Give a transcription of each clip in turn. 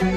Hello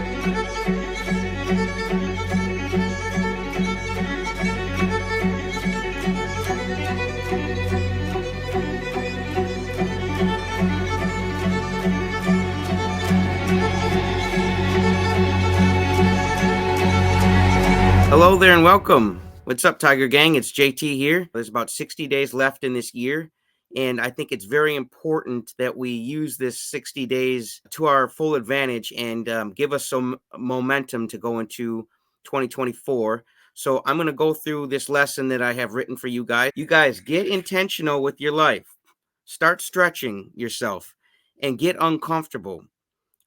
there and welcome. What's up, Tiger Gang? It's JT here. There's about 60 days left in this year, and I think it's very important that we use this 60 days to our full advantage and give us some momentum to go into 2024. So I'm going to go through this lesson that I have written for you guys. You guys, get intentional with your life. Start stretching yourself and get uncomfortable.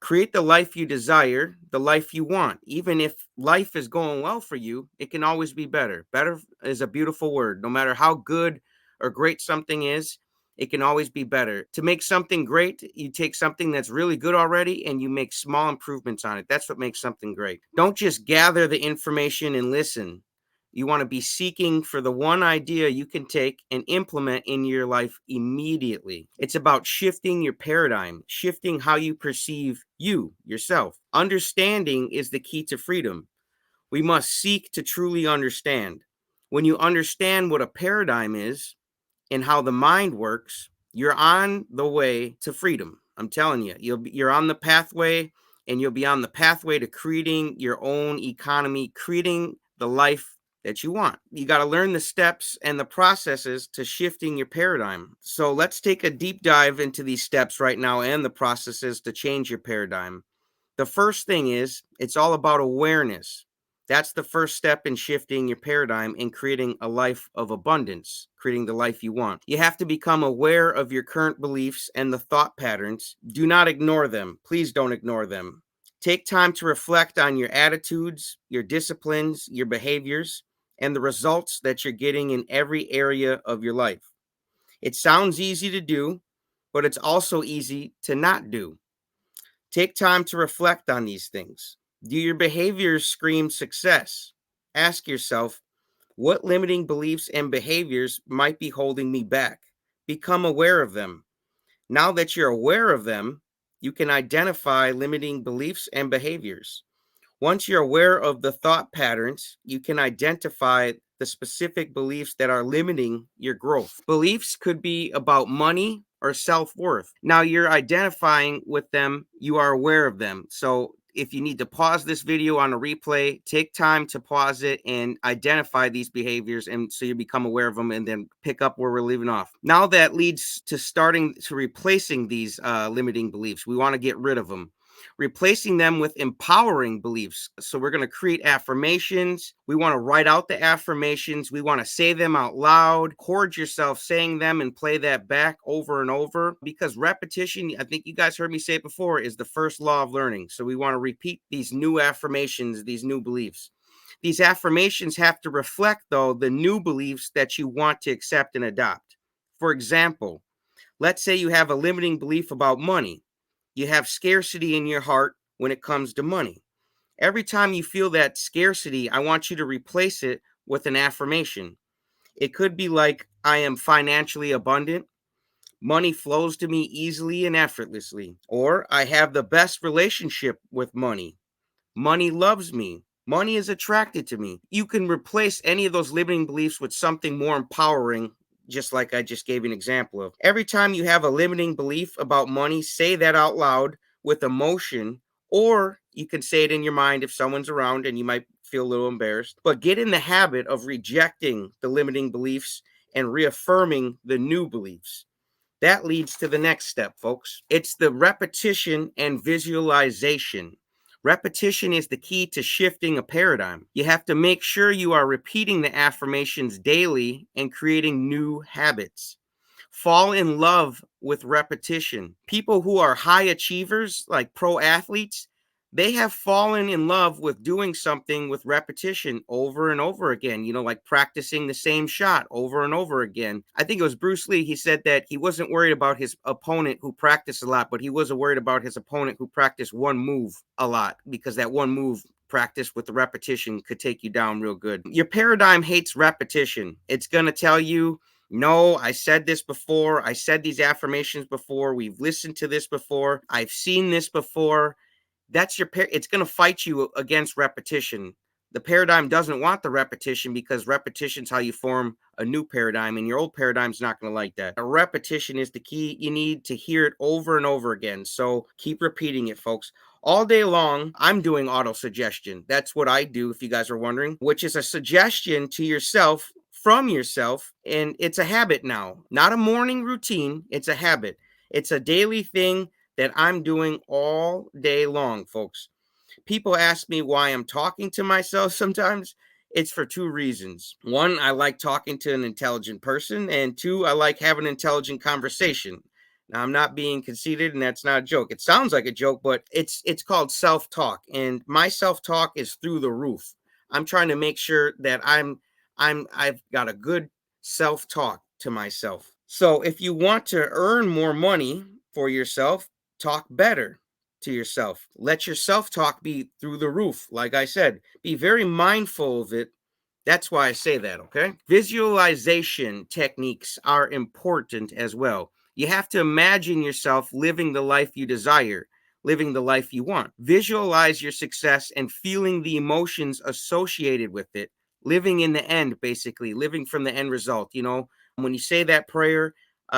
Create the life you desire, the life you want. Even if life is going well for you, it can always be better. Better is a beautiful word. No matter how good or great something is, it can always be better. To make something great, you take something that's really good already and you make small improvements on it. That's what makes something great. Don't just gather the information and listen. You want to be seeking for the one idea you can take and implement in your life immediately. It's about shifting your paradigm, shifting how you perceive yourself. Understanding is the key to freedom. We must seek to truly understand. When you understand what a paradigm is and how the mind works, you're on the way to freedom. I'm telling you, you're on the pathway, and you'll be on the pathway to creating your own economy, creating the life that you want. You got to learn the steps and the processes to shifting your paradigm. So let's take a deep dive into these steps right now and the processes to change your paradigm. The first thing is, it's all about awareness. That's the first step in shifting your paradigm and creating a life of abundance, creating the life you want. You have to become aware of your current beliefs and the thought patterns. Do not ignore them. Please don't ignore them. Take time to reflect on your attitudes, your disciplines, your behaviors, and the results that you're getting in every area of your life. It sounds easy to do, but it's also easy to not do. Take time to reflect on these things. Do your behaviors scream success? Ask yourself, what limiting beliefs and behaviors might be holding me back? Become aware of them. Now that you're aware of them, you can identify limiting beliefs and behaviors. Once you're aware of the thought patterns, you can identify the specific beliefs that are limiting your growth. Beliefs could be about money or self-worth. Now you're identifying with them, you are aware of them. So if you need to pause this video on a replay, take time to pause it and identify these behaviors, and so you become aware of them and then pick up where we're leaving off. Now that leads to starting to replacing these limiting beliefs. We want to get rid of them, replacing them with empowering beliefs. So we're going to create affirmations. We want to write out the affirmations. We want to say them out loud. Record yourself saying them and play that back over and over, because repetition, I think you guys heard me say it before, is the first law of learning. So we want to repeat these new affirmations, these new beliefs. These affirmations have to reflect, though, the new beliefs that you want to accept and adopt. For example, let's say you have a limiting belief about money. You have scarcity in your heart when it comes to money. Every time you feel that scarcity, I want you to replace it with an affirmation. It could be like, I am financially abundant. Money flows to me easily and effortlessly. Or, I have the best relationship with money. Money loves me. Money is attracted to me. You can replace any of those limiting beliefs with something more empowering, just like I just gave an example of. Every time you have a limiting belief about money, say that out loud with emotion, or you can say it in your mind if someone's around and you might feel a little embarrassed. But get in the habit of rejecting the limiting beliefs and reaffirming the new beliefs. That leads to the next step, folks. It's the repetition and visualization. Repetition is the key to shifting a paradigm. You have to make sure you are repeating the affirmations daily and creating new habits. Fall in love with repetition. People who are high achievers, like pro athletes, they have fallen in love with doing something with repetition over and over again, like practicing the same shot over and over again. I think it was Bruce Lee. He said that he wasn't worried about his opponent who practiced a lot, but he was worried about his opponent who practiced one move a lot, because that one move practice with the repetition could take you down real good. Your paradigm hates repetition. It's going to tell you, no, I said this before. I said these affirmations before. We've listened to this before. I've seen this before. That's it's going to fight you against repetition. The paradigm doesn't want the repetition because repetition's how you form a new paradigm, and your old paradigm's not going to like that. A repetition is the key. You need to hear it over and over again. So keep repeating it, folks. All day long, I'm doing auto suggestion. That's what I do, if you guys are wondering, which is a suggestion to yourself from yourself. And it's a habit now, not a morning routine. It's a habit. It's a daily thing that I'm doing all day long, folks. People ask me why I'm talking to myself sometimes. It's for two reasons. One, I like talking to an intelligent person, and two, I like having an intelligent conversation. Now, I'm not being conceited, and that's not a joke. It sounds like a joke, but it's called self-talk, and my self-talk is through the roof. I'm trying to make sure that I've got a good self-talk to myself. So, if you want to earn more money for yourself, talk better to yourself. Let your self talk be through the roof. Like I said, be very mindful of it. That's why I say that, okay? Visualization techniques are important as well. You have to imagine yourself living the life you desire, living the life you want. Visualize your success and feeling the emotions associated with it. Living in the end, basically, living from the end result. You know, when you say that prayer,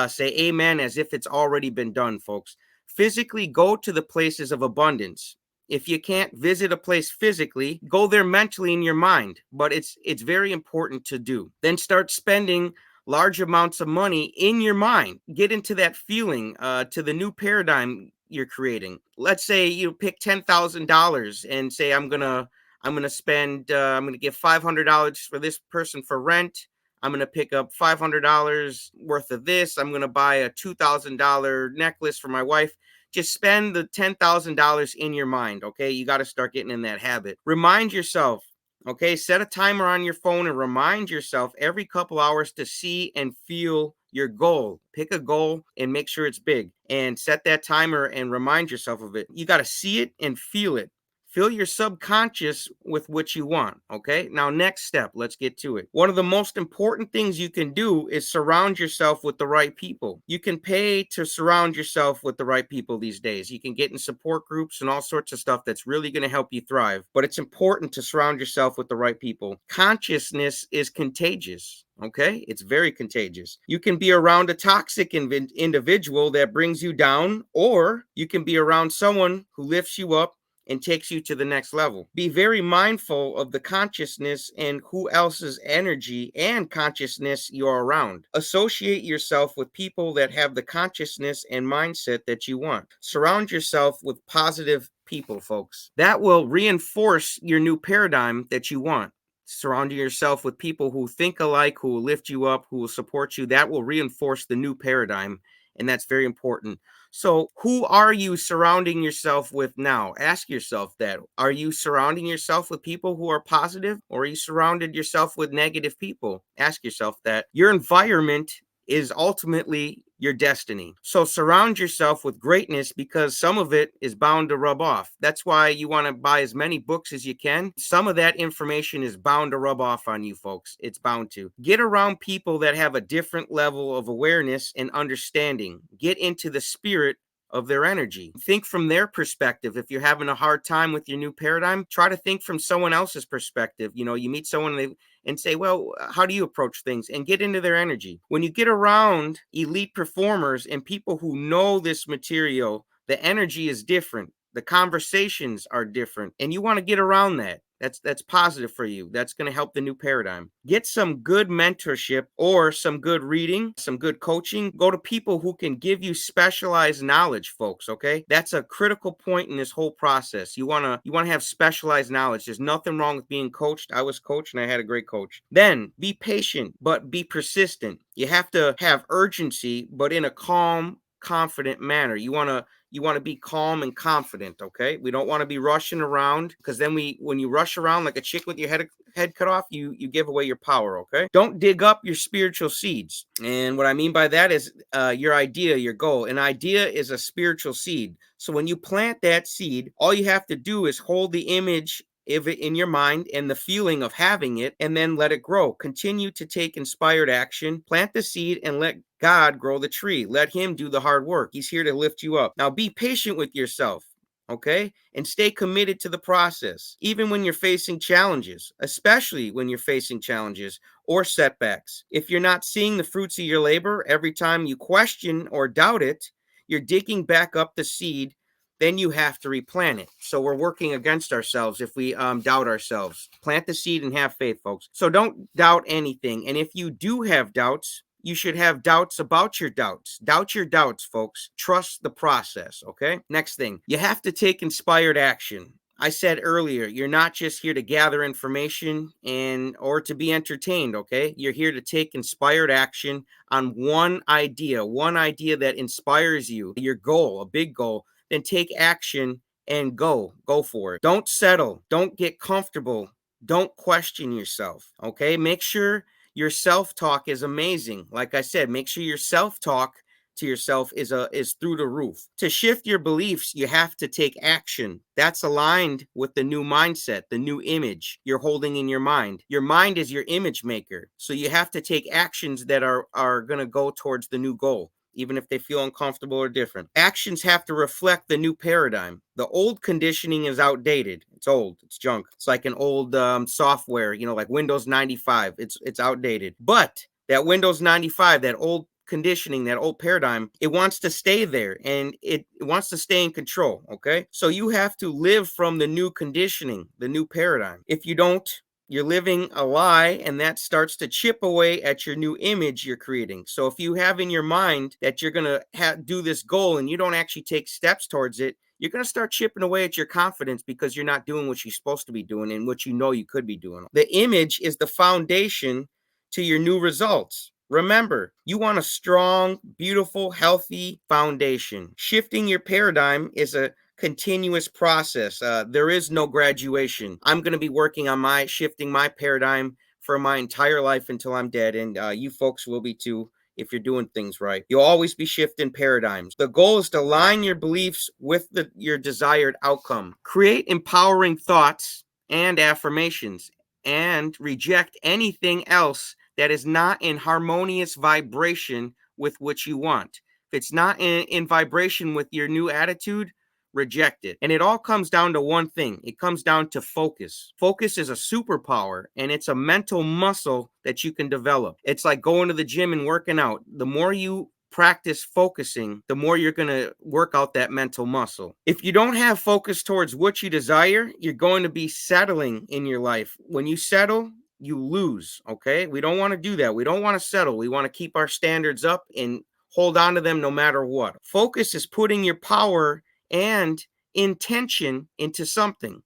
say amen as if it's already been done, folks. Physically go to the places of abundance. If you can't visit a place physically, go there mentally in your mind, but it's very important to do. Then start spending large amounts of money in your mind. Get into that feeling, to the new paradigm you're creating. Let's say you pick $10,000 and say I'm gonna give $500 for this person for rent. I'm going to pick up $500 worth of this. I'm going to buy a $2,000 necklace for my wife. Just spend the $10,000 in your mind, okay? You got to start getting in that habit. Remind yourself, okay? Set a timer on your phone and remind yourself every couple hours to see and feel your goal. Pick a goal and make sure it's big, and set that timer and remind yourself of it. You got to see it and feel it. Fill your subconscious with what you want, okay? Now, next step, let's get to it. One of the most important things you can do is surround yourself with the right people. You can pay to surround yourself with the right people these days. You can get in support groups and all sorts of stuff that's really going to help you thrive. But it's important to surround yourself with the right people. Consciousness is contagious. Okay, it's very contagious. You can be around a toxic individual that brings you down, or you can be around someone who lifts you up and takes you to the next level. Be very mindful of the consciousness and who else's energy and consciousness you're around. Associate yourself with people that have the consciousness and mindset that you want. Surround yourself with positive people, folks. That will reinforce your new paradigm that you want. Surrounding yourself with people who think alike, who will lift you up, who will support you, that will reinforce the new paradigm. And that's very important. So, who are you surrounding yourself with now? Ask yourself that. Are you surrounding yourself with people who are positive, or are you surrounded yourself with negative people? Ask yourself that. Your environment is ultimately your destiny. So surround yourself with greatness, because some of it is bound to rub off. That's why you want to buy as many books as you can. Some of that information is bound to rub off on you, folks. It's bound to. Get around people that have a different level of awareness and understanding. Get into the spirit of their energy. Think from their perspective. If you're having a hard time with your new paradigm, try to think from someone else's perspective. You know, you meet someone and say, well, how do you approach things? And get into their energy. When you get around elite performers and people who know this material, the energy is different. The conversations are different, and you want to get around that. That's positive for you. That's going to help the new paradigm. Get some good mentorship or some good reading, some good coaching. Go to people who can give you specialized knowledge, folks, okay? That's a critical point in this whole process. You want to have specialized knowledge. There's nothing wrong with being coached. I was coached and I had a great coach. Then be patient, but be persistent. You have to have urgency, but in a calm, confident manner. You want to be calm and confident, okay? We don't want to be rushing around, because then when you rush around like a chick with your head cut off, you give away your power, okay? Don't dig up your spiritual seeds. And what I mean by that is your idea, your goal. An idea is a spiritual seed. So when you plant that seed, all you have to do is hold the image of it in your mind and the feeling of having it, and then let it grow. Continue to take inspired action. Plant the seed and let God grow the tree. Let him do the hard work. He's here to lift you up. Now be patient with yourself. okay? And stay committed to the process, even when you're facing challenges, especially when you're facing challenges or setbacks. If you're not seeing the fruits of your labor every time you question or doubt it, you're digging back up the seed, then you have to replant it. So we're working against ourselves if we doubt ourselves. Plant the seed and have faith, folks. So don't doubt anything. And if you do have doubts, you should have doubts about your doubts. Doubt your doubts, folks. Trust the process, okay? Next thing, you have to take inspired action. I said earlier, you're not just here to gather information and or to be entertained, okay? You're here to take inspired action on one idea that inspires you, your goal, a big goal. Then take action and go for it. Don't settle. Don't get comfortable. Don't question yourself, okay? Make sure your self-talk is amazing. Like I said, make sure your self-talk to yourself is through the roof. To shift your beliefs, you have to take action. That's aligned with the new mindset, the new image you're holding in your mind. Your mind is your image maker. So you have to take actions that are going to go towards the new goal, even if they feel uncomfortable or different. Actions have to reflect the new paradigm. The old conditioning is outdated. It's old. It's junk. It's like an old software, like Windows 95. It's outdated. But that Windows 95, that old conditioning, that old paradigm, it wants to stay there and it wants to stay in control, okay? So you have to live from the new conditioning, the new paradigm. If you don't, you're living a lie, and that starts to chip away at your new image you're creating. So if you have in your mind that you're going to do this goal and you don't actually take steps towards it, you're going to start chipping away at your confidence because you're not doing what you're supposed to be doing and what you know you could be doing. The image is the foundation to your new results. Remember, you want a strong, beautiful, healthy foundation. Shifting your paradigm is a continuous process. There is no graduation. I'm going to be working on shifting my paradigm for my entire life until I'm dead, and you folks will be too if you're doing things right. You'll always be shifting paradigms. The goal is to align your beliefs with your desired outcome. Create empowering thoughts and affirmations, and reject anything else that is not in harmonious vibration with what you want. If it's not in vibration with your new attitude, reject it. And it all comes down to one thing. It comes down to focus. Focus is a superpower, and it's a mental muscle that you can develop. It's like going to the gym and working out. The more you practice focusing, the more you're going to work out that mental muscle. If you don't have focus towards what you desire, you're going to be settling in your life. When you settle, you lose, okay? We don't want to do that. We don't want to settle. We want to keep our standards up and hold on to them no matter what. Focus is putting your power and intention into something.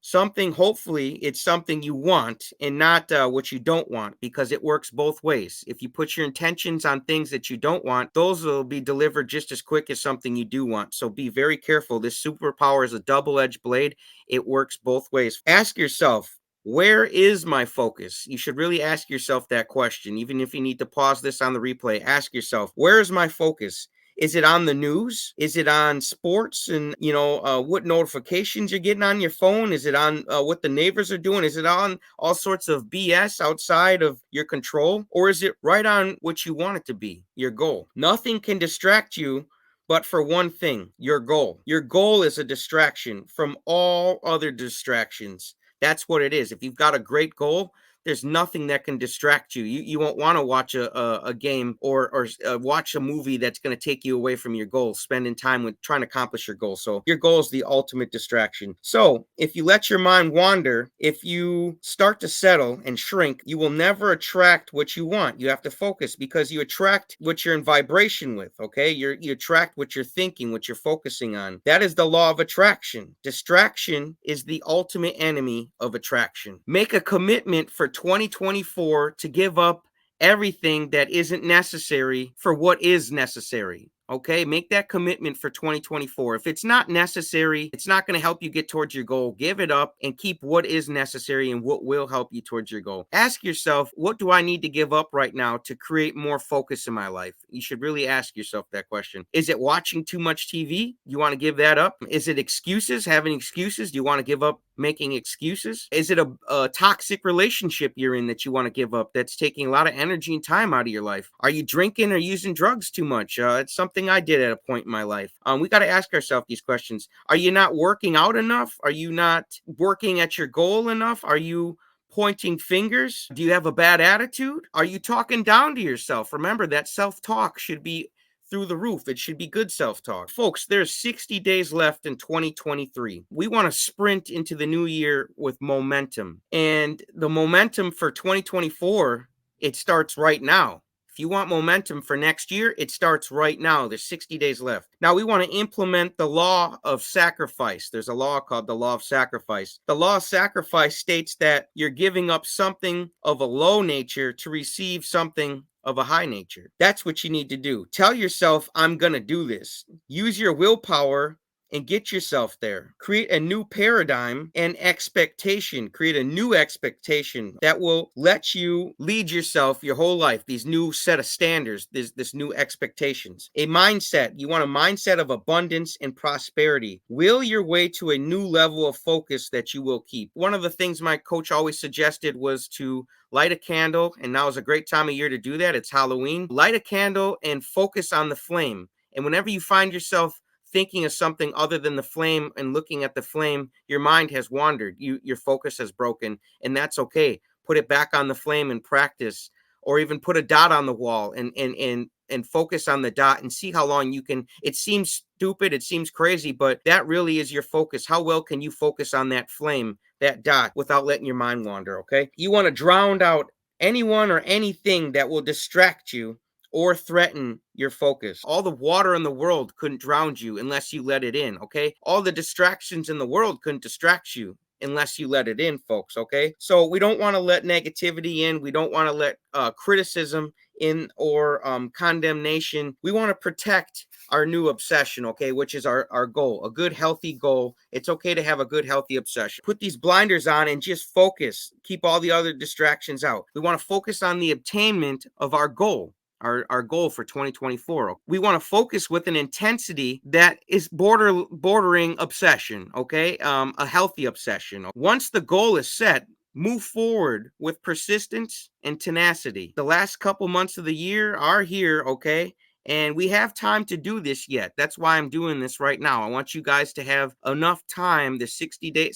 Hopefully it's something you want and not what you don't want, because it works both ways. If you put your intentions on things that you don't want, those will be delivered just as quick as something you do want. So be very careful. This superpower is a double-edged blade. It works both ways. Ask yourself, where is my focus? You should really ask yourself that question. Even if you need to pause this on the replay, ask yourself, where is my focus? Is it on the news? Is it on sports and, what notifications you're getting on your phone? Is it on what the neighbors are doing? Is it on all sorts of BS outside of your control? Or is it right on what you want it to be, your goal? Nothing can distract you but for one thing, your goal. Your goal is a distraction from all other distractions. That's what it is. If you've got a great goal, there's nothing that can distract you. You won't want to watch a game or watch a movie that's going to take you away from your goal, spending time with trying to accomplish your goal. So your goal is the ultimate distraction. So if you let your mind wander, if you start to settle and shrink, you will never attract what you want. You have to focus, because you attract what you're in vibration with, okay? You attract what you're thinking, what you're focusing on. That is the law of attraction. Distraction is the ultimate enemy of attraction. Make a commitment for 2024 to give up everything that isn't necessary for what is necessary. Okay, make that commitment for 2024. If it's not necessary, it's not going to help you get towards your goal. Give it up and keep what is necessary and what will help you towards your goal. Ask yourself, what do I need to give up right now to create more focus in my life? You should really ask yourself that question. Is it watching too much TV? You want to give that up? Is it excuses, having excuses? Do you want to give up making excuses? Is it a toxic relationship you're in that you want to give up that's taking a lot of energy and time out of your life? Are you drinking or using drugs too much? It's something I did at a point in my life. We got to ask ourselves these questions. Are you not working out enough? Are you not working at your goal enough? Are you pointing fingers? Do you have a bad attitude? Are you talking down to yourself? Remember that self-talk should be through the roof. It should be good self-talk. Folks, there's 60 days left in 2023. We want to sprint into the new year with momentum. And the momentum for 2024, it starts right now. If you want momentum for next year, it starts right now. There's 60 days left. Now, we want to implement the law of sacrifice. There's a law called the law of sacrifice. The law of sacrifice states that you're giving up something of a low nature to receive something of a high nature. That's what you need to do. Tell yourself, I'm going to do this. Use your willpower and get yourself there. Create a new paradigm and expectation. Create a new expectation that will let you lead yourself your whole life. These new set of standards, this new expectations. A mindset. You want a mindset of abundance and prosperity. Will your way to a new level of focus that you will keep. One of the things my coach always suggested was to light a candle, and now is a great time of year to do that. It's Halloween. Light a candle and focus on the flame. And whenever you find yourself thinking of something other than the flame and looking at the flame, your mind has wandered. Your focus has broken, and that's okay. Put it back on the flame and practice, or even put a dot on the wall and focus on the dot and see how long you can. It seems stupid, it seems crazy, but that really is your focus. How well can you focus on that flame, that dot, without letting your mind wander? Okay, you want to drown out anyone or anything that will distract you or threaten your focus. All the water in the world couldn't drown you unless you let it in, okay? All the distractions in the world couldn't distract you unless you let it in, folks, okay? So we don't want to let negativity in. We don't want to let criticism in, or condemnation. We want to protect our new obsession, okay, which is our goal, a good, healthy goal. It's okay to have a good, healthy obsession. Put these blinders on and just focus. Keep all the other distractions out. We want to focus on the attainment of our goal. Our goal for 2024. We want to focus with an intensity that is bordering obsession, okay? A healthy obsession. Once the goal is set, move forward with persistence and tenacity. The last couple months of the year are here, okay? And we have time to do this yet. That's why I'm doing this right now. I want you guys to have enough time, the 60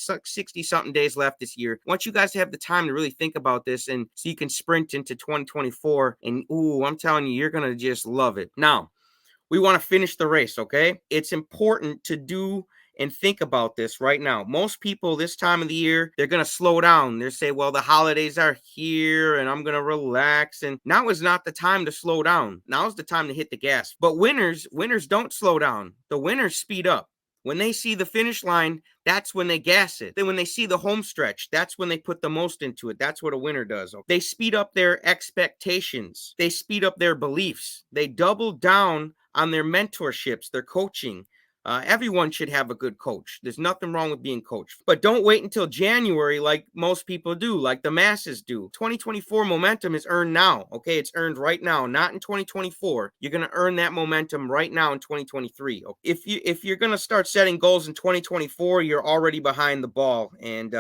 something days left this year. I want you guys to have the time to really think about this, and so you can sprint into 2024. And I'm telling you, you're going to just love it. Now, we want to finish the race, okay? It's important to do and think about this right now. Most people this time of the year, they're going to slow down. They're saying, well, the holidays are here and I'm going to relax. And now is not the time to slow down. Now is the time to hit the gas. But winners don't slow down. The winners speed up. When they see the finish line, that's when they gas it. Then when they see the home stretch, that's when they put the most into it. That's what a winner does. They speed up their expectations. They speed up their beliefs. They double down on their mentorships, their coaching. Everyone should have a good coach. There's nothing wrong with being coached. But don't wait until January like most people do, like the masses do. 2024 momentum is earned now, okay? It's earned right now, not in 2024. You're going to earn that momentum right now in 2023. If you're going to start setting goals in 2024, you're already behind the ball, and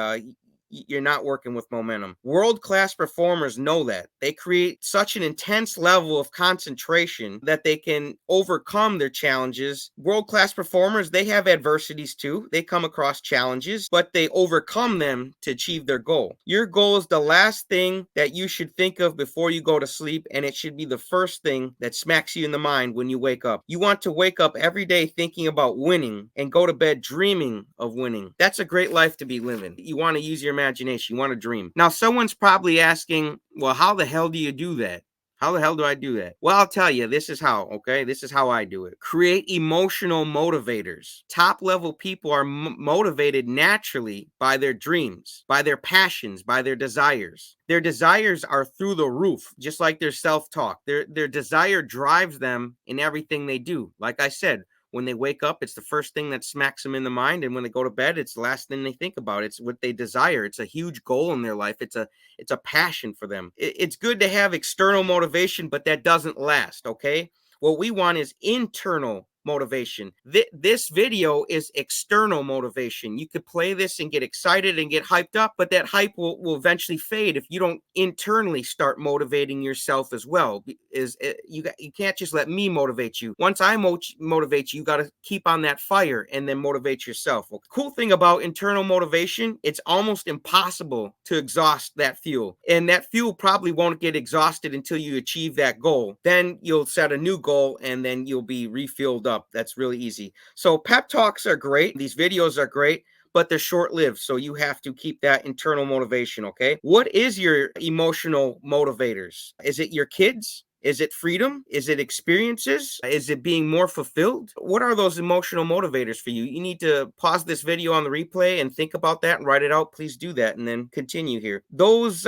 you're not working with momentum. World-class performers know that. They create such an intense level of concentration that they can overcome their challenges. World-class performers, they have adversities too. They come across challenges, but they overcome them to achieve their goal. Your goal is the last thing that you should think of before you go to sleep, and it should be the first thing that smacks you in the mind when you wake up. You want to wake up every day thinking about winning and go to bed dreaming of winning. That's a great life to be living. You want to use your imagination. You want to dream. Now, someone's probably asking, well, how the hell do you do that? How the hell do I do that? Well, I'll tell you, this is how, okay? This is how I do it. Create emotional motivators. Top level people are motivated naturally by their dreams, by their passions, by their desires. Their desires are through the roof, just like their self-talk. Their desire drives them in everything they do. Like I said, when they wake up, it's the first thing that smacks them in the mind. And when they go to bed, it's the last thing they think about. It's what they desire. It's a huge goal in their life. It's a passion for them. It's good to have external motivation, but that doesn't last, okay? What we want is internal motivation. This video is external motivation. You could play this and get excited and get hyped up, but that hype will eventually fade if you don't internally start motivating yourself as well. You can't just let me motivate you. Once I motivate you, you got to keep on that fire and then motivate yourself. Well, cool thing about internal motivation, it's almost impossible to exhaust that fuel. And that fuel probably won't get exhausted until you achieve that goal. Then you'll set a new goal and then you'll be refilled up. That's really easy. So pep talks are great. These videos are great, but they're short-lived. So you have to keep that internal motivation, okay? What is your emotional motivators? Is it your kids? Is it freedom? Is it experiences? Is it being more fulfilled? What are those emotional motivators for you? You need to pause this video on the replay and think about that and write it out. Please do that and then continue here. Those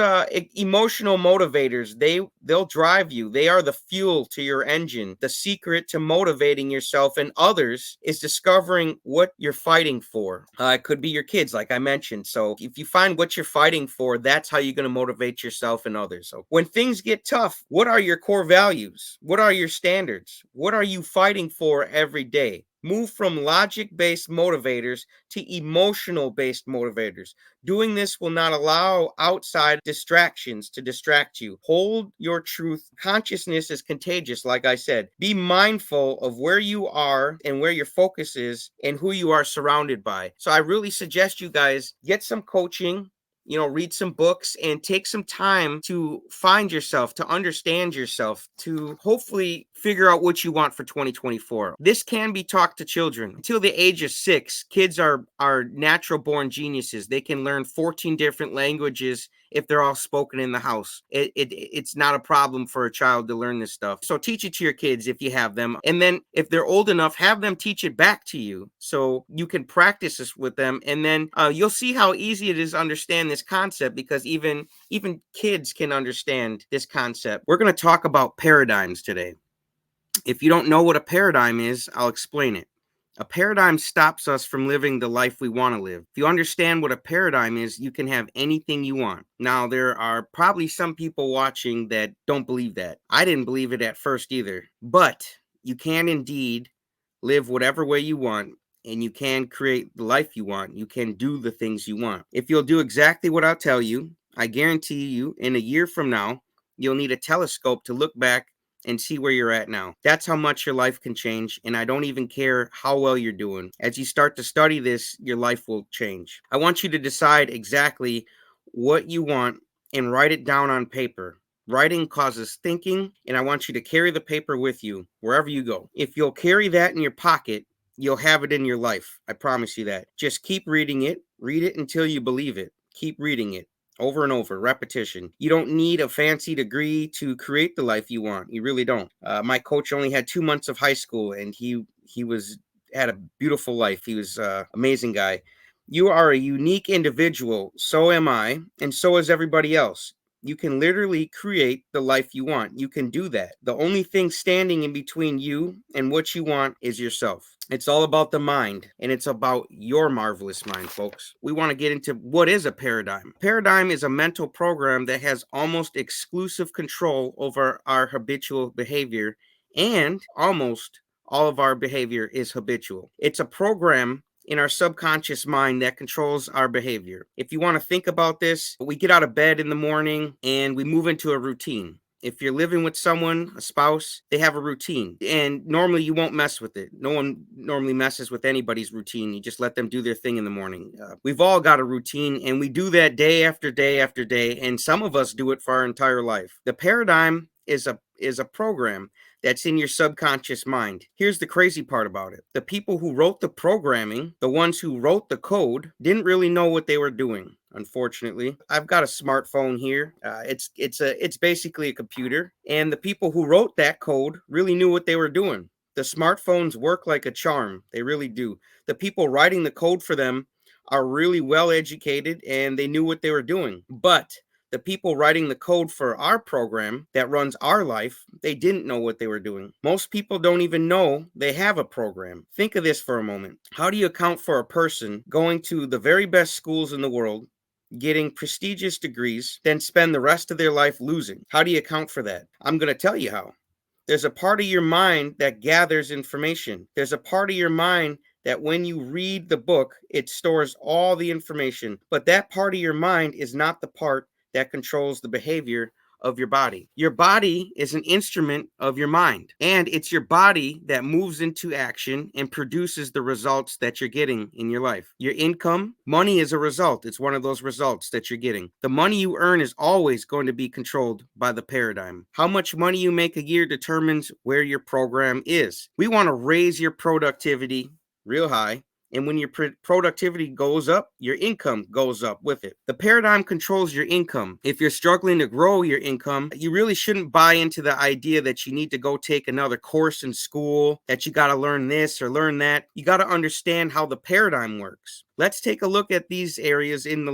emotional motivators, they'll drive you. They are the fuel to your engine. The secret to motivating yourself and others is discovering what you're fighting for. It could be your kids, like I mentioned. So if you find what you're fighting for, that's how you're going to motivate yourself and others. So when things get tough, what are your core values? What are your standards? What are you fighting for every day? Move from logic-based motivators to emotional-based motivators. Doing this will not allow outside distractions to distract you. Hold your truth. Consciousness is contagious, like I said. Be mindful of where you are and where your focus is and who you are surrounded by. So I really suggest you guys get some coaching, read some books and take some time to find yourself, to understand yourself, to hopefully figure out what you want for 2024. This can be taught to children. Until the age of 6, kids are natural born geniuses. They can learn 14 different languages if they're all spoken in the house. It's not a problem for a child to learn this stuff. So teach it to your kids if you have them. And then if they're old enough, have them teach it back to you so you can practice this with them. And then you'll see how easy it is to understand this concept, because even kids can understand this concept. We're going to talk about paradigms today. If you don't know what a paradigm is, I'll explain it. A paradigm stops us from living the life we want to live. If you understand what a paradigm is, you can have anything you want. Now, there are probably some people watching that don't believe that. I didn't believe it at first either. But you can indeed live whatever way you want, and you can create the life you want. You can do the things you want. If you'll do exactly what I'll tell you, I guarantee you in a year from now, you'll need a telescope to look back and see where you're at now. That's how much your life can change, and I don't even care how well you're doing. As you start to study this, your life will change. I want you to decide exactly what you want and write it down on paper. Writing causes thinking, and I want you to carry the paper with you wherever you go. If you'll carry that in your pocket, you'll have it in your life. I promise you that. Just keep reading it. Read it until you believe it. Keep reading it. Over and over, repetition. You don't need a fancy degree to create the life you want. You really don't. My coach only had 2 months of high school, and he had a beautiful life. He was an amazing guy. You are a unique individual. So am I, and so is everybody else. You can literally create the life you want. You can do that. The only thing standing in between you and what you want is yourself. It's all about the mind, and it's about your marvelous mind, folks. We want to get into what is a paradigm. Paradigm is a mental program that has almost exclusive control over our habitual behavior, and almost all of our behavior is habitual. It's a program in our subconscious mind that controls our behavior. If you want to think about this, we get out of bed in the morning and we move into a routine. If you're living with someone, a spouse, they have a routine, and normally you won't mess with it. No one normally messes with anybody's routine. You just let them do their thing in the morning. We've all got a routine, and we do that day after day after day, and some of us do it for our entire life. The paradigm is a program that's in your subconscious mind. Here's the crazy part about it. The people who wrote the programming, the ones who wrote the code, didn't really know what they were doing. Unfortunately, I've got a smartphone here. It's basically a computer, and the people who wrote that code really knew what they were doing. The smartphones work like a charm. They really do. The people writing the code for them are really well educated, and they knew what they were doing. But the people writing the code for our program that runs our life, they didn't know what they were doing. Most people don't even know they have a program. Think of this for a moment. How do you account for a person going to the very best schools in the world, getting prestigious degrees, then spend the rest of their life losing? How do you account for that? I'm going to tell you how. There's a part of your mind that gathers information. There's a part of your mind that when you read the book, it stores all the information. But that part of your mind is not the part that controls the behavior of your body. Your body is an instrument of your mind, and it's your body that moves into action and produces the results that you're getting in your life. Your income, money is a result. It's one of those results that you're getting. The money you earn is always going to be controlled by the paradigm. How much money you make a year determines where your program is. We want to raise your productivity real high. And when your productivity goes up, your income goes up with it. The paradigm controls your income. If you're struggling to grow your income, you really shouldn't buy into the idea that you need to go take another course in school, that you got to learn this or learn that. You got to understand how the paradigm works. Let's take a look at these areas in your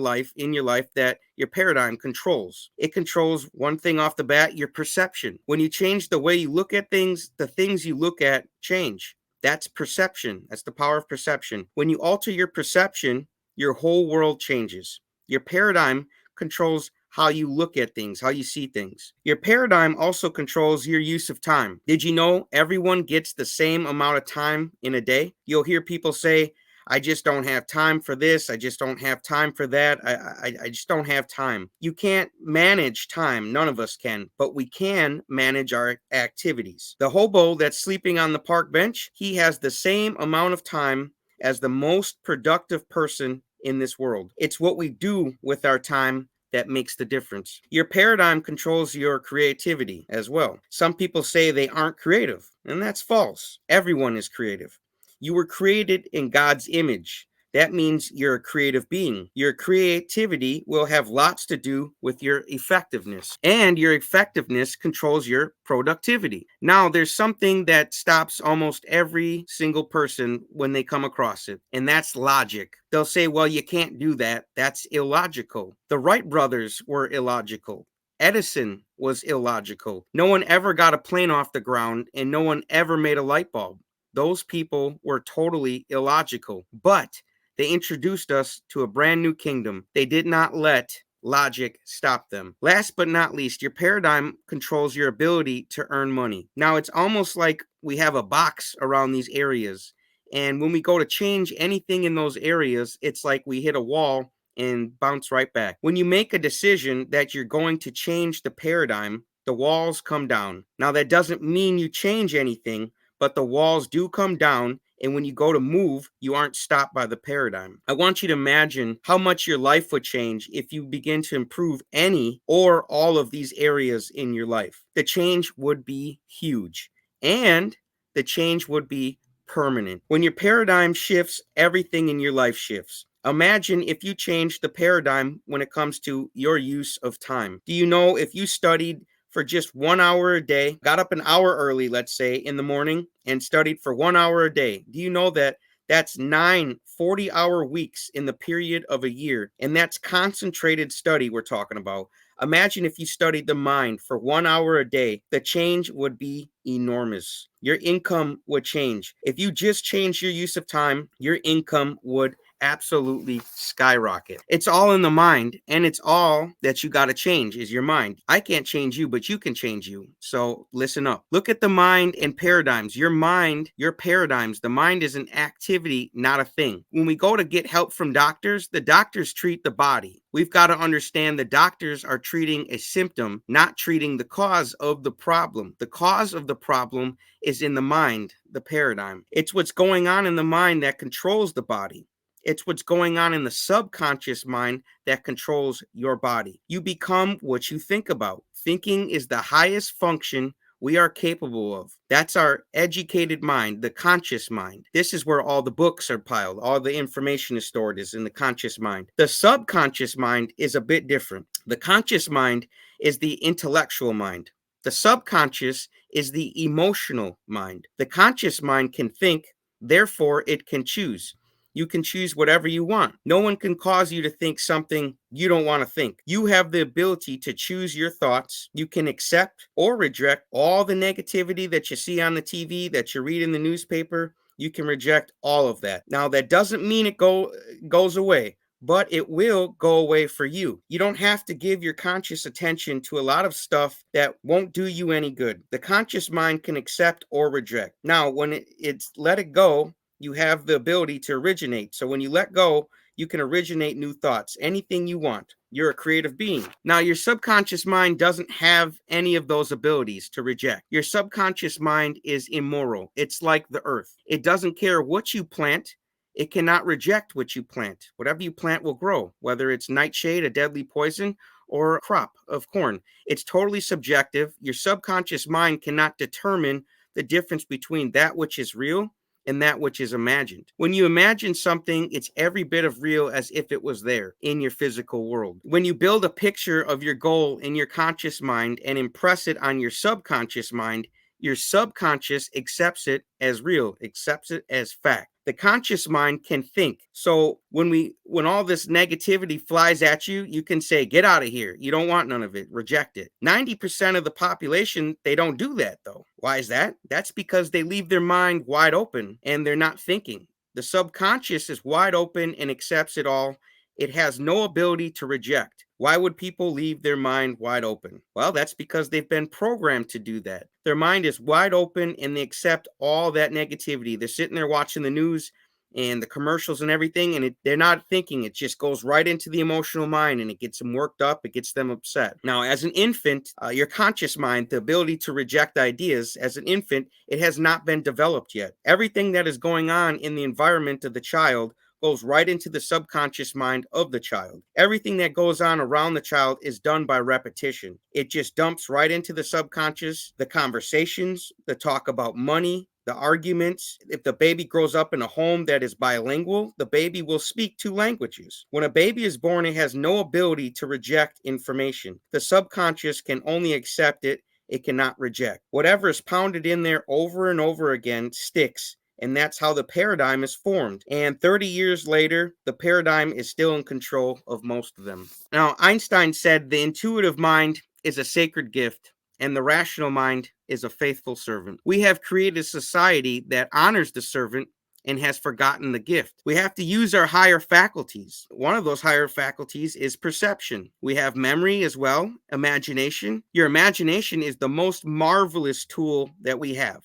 life that your paradigm controls. It controls one thing off the bat, your perception. When you change the way you look at things, the things you look at change. That's perception. That's the power of perception. When you alter your perception, your whole world changes. Your paradigm controls how you look at things, how you see things. Your paradigm also controls your use of time. Did you know everyone gets the same amount of time in a day? You'll hear people say, I just don't have time for this. I just don't have time for that. I just don't have time. You can't manage time. None of us can, but we can manage our activities. The hobo that's sleeping on the park bench, he has the same amount of time as the most productive person in this world. It's what we do with our time that makes the difference. Your paradigm controls your creativity as well. Some people say they aren't creative, and that's false. Everyone is creative. You were created in God's image. That means you're a creative being. Your creativity will have lots to do with your effectiveness, and your effectiveness controls your productivity. Now, there's something that stops almost every single person when they come across it, and that's logic. They'll say, well, you can't do that. That's illogical. The Wright brothers were illogical. Edison was illogical. No one ever got a plane off the ground, and no one ever made a light bulb. Those people were totally illogical, but they introduced us to a brand new kingdom. They did not let logic stop them. Last but not least, your paradigm controls your ability to earn money. Now, it's almost like we have a box around these areas, and when we go to change anything in those areas, it's like we hit a wall and bounce right back. When you make a decision that you're going to change the paradigm, the walls come down. Now, that doesn't mean you change anything, but the walls do come down, and when you go to move, you aren't stopped by the paradigm. I want you to imagine how much your life would change if you begin to improve any or all of these areas in your life. The change would be huge, and the change would be permanent. When your paradigm shifts, everything in your life shifts. Imagine if you changed the paradigm when it comes to your use of time. Do you know if you studied for just 1 hour a day, got up an hour early, let's say, in the morning, and studied for 1 hour a day? Do you know that that's 9 40-hour weeks in the period of a year? And that's concentrated study we're talking about. Imagine if you studied the mind for 1 hour a day. The change would be enormous. Your income would change. If you just changed your use of time, your income would absolutely skyrocket. It's all in the mind, and it's all that you got to change is your mind. I can't change you, but you can change you. So listen up. Look at the mind and paradigms. Your mind, your paradigms. The mind is an activity, not a thing. When we go to get help from doctors, the doctors treat the body. We've got to understand the doctors are treating a symptom, not treating the cause of the problem. The cause of the problem is in the mind, the paradigm. It's what's going on in the mind that controls the body. It's what's going on in the subconscious mind that controls your body. You become what you think about. Thinking is the highest function we are capable of. That's our educated mind, the conscious mind. This is where all the books are piled. All the information is stored is in the conscious mind. The subconscious mind is a bit different. The conscious mind is the intellectual mind. The subconscious is the emotional mind. The conscious mind can think, therefore it can choose. You can choose whatever you want. No one can cause you to think something you don't want to think. You have the ability to choose your thoughts. You can accept or reject all the negativity that you see on the TV, that you read in the newspaper. You can reject all of that. Now, that doesn't mean it goes away, but it will go away for you. You don't have to give your conscious attention to a lot of stuff that won't do you any good. The conscious mind can accept or reject. Now, when it's let it go, you have the ability to originate. So when you let go, you can originate new thoughts, anything you want. You're a creative being. Now, your subconscious mind doesn't have any of those abilities to reject. Your subconscious mind is immoral. It's like the earth. It doesn't care what you plant. It cannot reject what you plant. Whatever you plant will grow, whether it's nightshade, a deadly poison, or a crop of corn. It's totally subjective. Your subconscious mind cannot determine the difference between that which is real and that which is imagined. When you imagine something, it's every bit of real as if it was there in your physical world. When you build a picture of your goal in your conscious mind and impress it on your subconscious mind, your subconscious accepts it as real, accepts it as fact. The conscious mind can think. So when all this negativity flies at you, you can say, get out of here. You don't want none of it. Reject it. 90% of the population, they don't do that though. Why is that? That's because they leave their mind wide open and they're not thinking. The subconscious is wide open and accepts it all. It has no ability to reject. Why would people leave their mind wide open? Well, that's because they've been programmed to do that. Their mind is wide open and they accept all that negativity. They're sitting there watching the news and the commercials and everything, and they're not thinking. It just goes right into the emotional mind and it gets them worked up. It gets them upset. Now, as an infant, your conscious mind, the ability to reject ideas, as an infant, it has not been developed yet. Everything that is going on in the environment of the child goes right into the subconscious mind of the child. Everything that goes on around the child is done by repetition. It just dumps right into the subconscious, the conversations, the talk about money, the arguments. If the baby grows up in a home that is bilingual, the baby will speak two languages. When a baby is born, it has no ability to reject information. The subconscious can only accept it. It cannot reject. Whatever is pounded in there over and over again sticks. And that's how the paradigm is formed. And 30 years later, the paradigm is still in control of most of them. Now, Einstein said the intuitive mind is a sacred gift and the rational mind is a faithful servant. We have created a society that honors the servant and has forgotten the gift. We have to use our higher faculties. One of those higher faculties is perception. We have memory as well, imagination. Your imagination is the most marvelous tool that we have.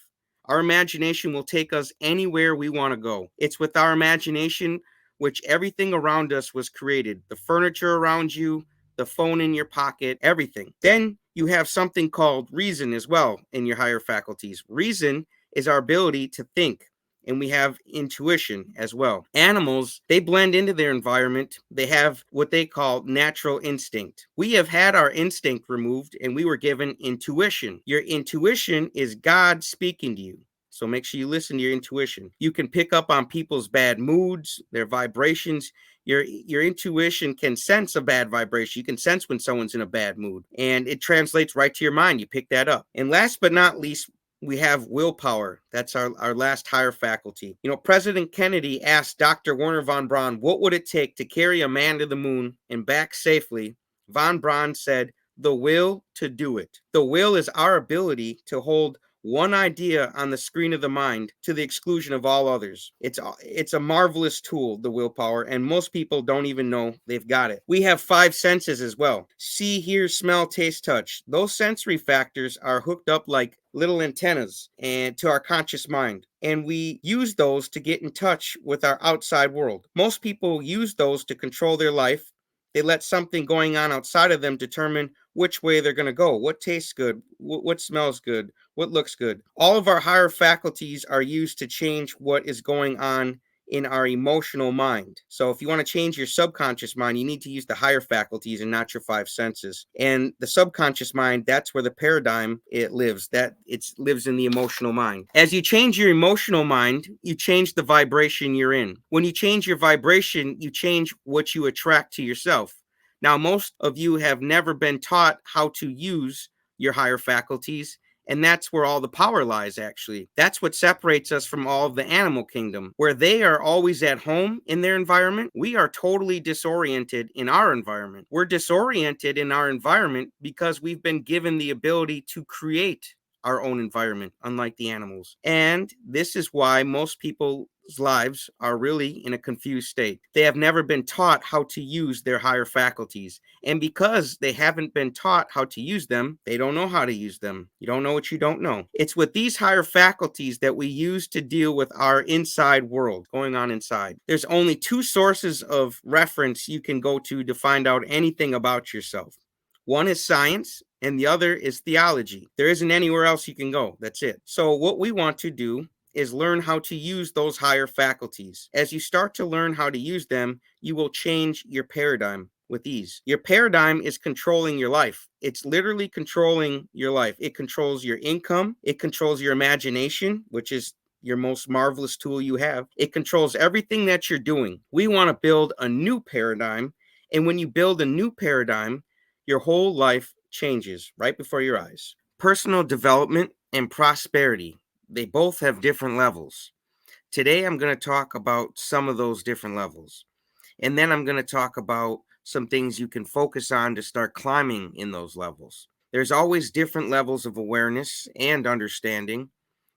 Our imagination will take us anywhere we want to go. It's with our imagination which everything around us was created. The furniture around you, the phone in your pocket, everything. Then you have something called reason as well in your higher faculties. Reason is our ability to think. And we have intuition as well. Animals, they blend into their environment. They have what they call natural instinct. We have had our instinct removed and we were given intuition. Your intuition is God speaking to you. So make sure you listen to your intuition. You can pick up on people's bad moods, their vibrations. Your intuition can sense a bad vibration. You can sense when someone's in a bad mood. And it translates right to your mind. You pick that up. And last but not least, we have willpower. That's our last higher faculty. You know, President Kennedy asked Dr. Werner von Braun, what would it take to carry a man to the moon and back safely? Von Braun said, the will to do it. The will is our ability to hold one idea on the screen of the mind to the exclusion of all others. It's a marvelous tool, the willpower, and most people don't even know they've got it. We have 5 senses as well. See, hear, smell, taste, touch. Those sensory factors are hooked up like little antennas and to our conscious mind. And we use those to get in touch with our outside world. Most people use those to control their life. They let something going on outside of them determine which way they're going to go, what tastes good, what smells good, what looks good. All of our higher faculties are used to change what is going on in our emotional mind. So if you want to change your subconscious mind, you need to use the higher faculties and not your 5 senses. And the subconscious mind, that's where the paradigm it lives. That it lives in the emotional mind. As you change your emotional mind, you change the vibration you're in. When you change your vibration, you change what you attract to yourself. Now, most of you have never been taught how to use your higher faculties. And that's where all the power lies, actually. That's what separates us from all of the animal kingdom. Where they are always at home in their environment, we are totally disoriented in our environment. We're disoriented in our environment because we've been given the ability to create our own environment, unlike the animals. And this is why most people lives are really in a confused state. They have never been taught how to use their higher faculties. And because they haven't been taught how to use them, they don't know how to use them. You don't know what you don't know. It's with these higher faculties that we use to deal with our inside world going on inside. There's only two sources of reference you can go to find out anything about yourself. One is science, and the other is theology. There isn't anywhere else you can go. That's it. So, what we want to do is learn how to use those higher faculties. As you start to learn how to use them, you will change your paradigm with ease. Your paradigm is controlling your life. It's literally controlling your life. It controls your income, it controls your imagination, which is your most marvelous tool you have. It controls everything that you're doing. We want to build a new paradigm. And when you build a new paradigm, your whole life changes right before your eyes. Personal development and prosperity, they both have different levels. Today, I'm going to talk about some of those different levels. And then I'm going to talk about some things you can focus on to start climbing in those levels. There's always different levels of awareness and understanding.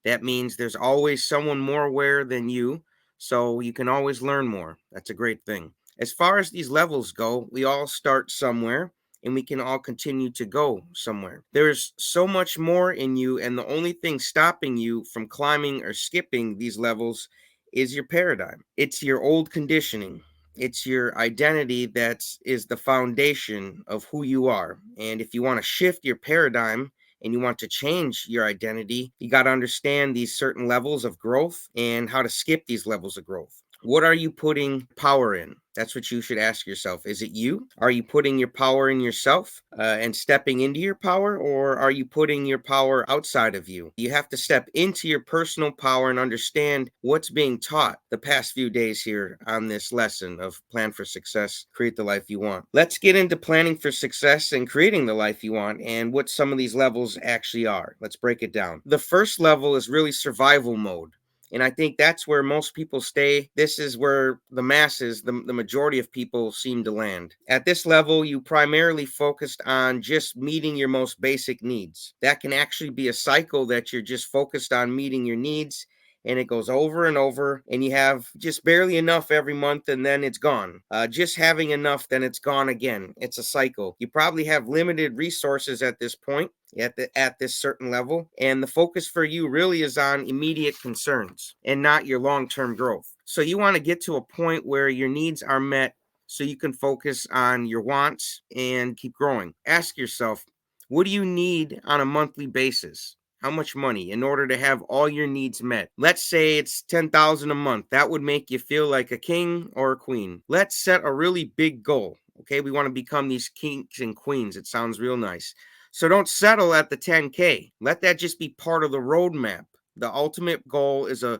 That means there's always someone more aware than you, so you can always learn more. That's a great thing. As far as these levels go, we all start somewhere and we can all continue to go somewhere. There's so much more in you, and the only thing stopping you from climbing or skipping these levels is your paradigm. It's your old conditioning. It's your identity that is the foundation of who you are. And if you want to shift your paradigm and you want to change your identity, you got to understand these certain levels of growth and how to skip these levels of growth. What are you putting power in? That's what you should ask yourself. Is it you? Are you putting your power in yourself and stepping into your power, or are you putting your power outside of you? You have to step into your personal power and understand what's being taught the past few days here on this lesson of Plan for Success, Create the Life You Want. Let's get into planning for success and creating the life you want and what some of these levels actually are. Let's break it down. The first level is really survival mode. And I think that's where most people stay. This is where the masses, the majority of people seem to land. At this level, you primarily focused on just meeting your most basic needs. That can actually be a cycle that you're just focused on meeting your needs, and it goes over and over, and you have just barely enough every month, and then it's gone. Just having enough, then it's gone again. It's a cycle. You probably have limited resources at this point, at this certain level, and the focus for you really is on immediate concerns and not your long-term growth. So you want to get to a point where your needs are met so you can focus on your wants and keep growing. Ask yourself, what do you need on a monthly basis? How much money in order to have all your needs met? Let's say it's 10,000 a month. That would make you feel like a king or a queen. Let's set a really big goal. Okay, we want to become these kings and queens. It sounds real nice. So don't settle at the 10K. Let that just be part of the roadmap. The ultimate goal is a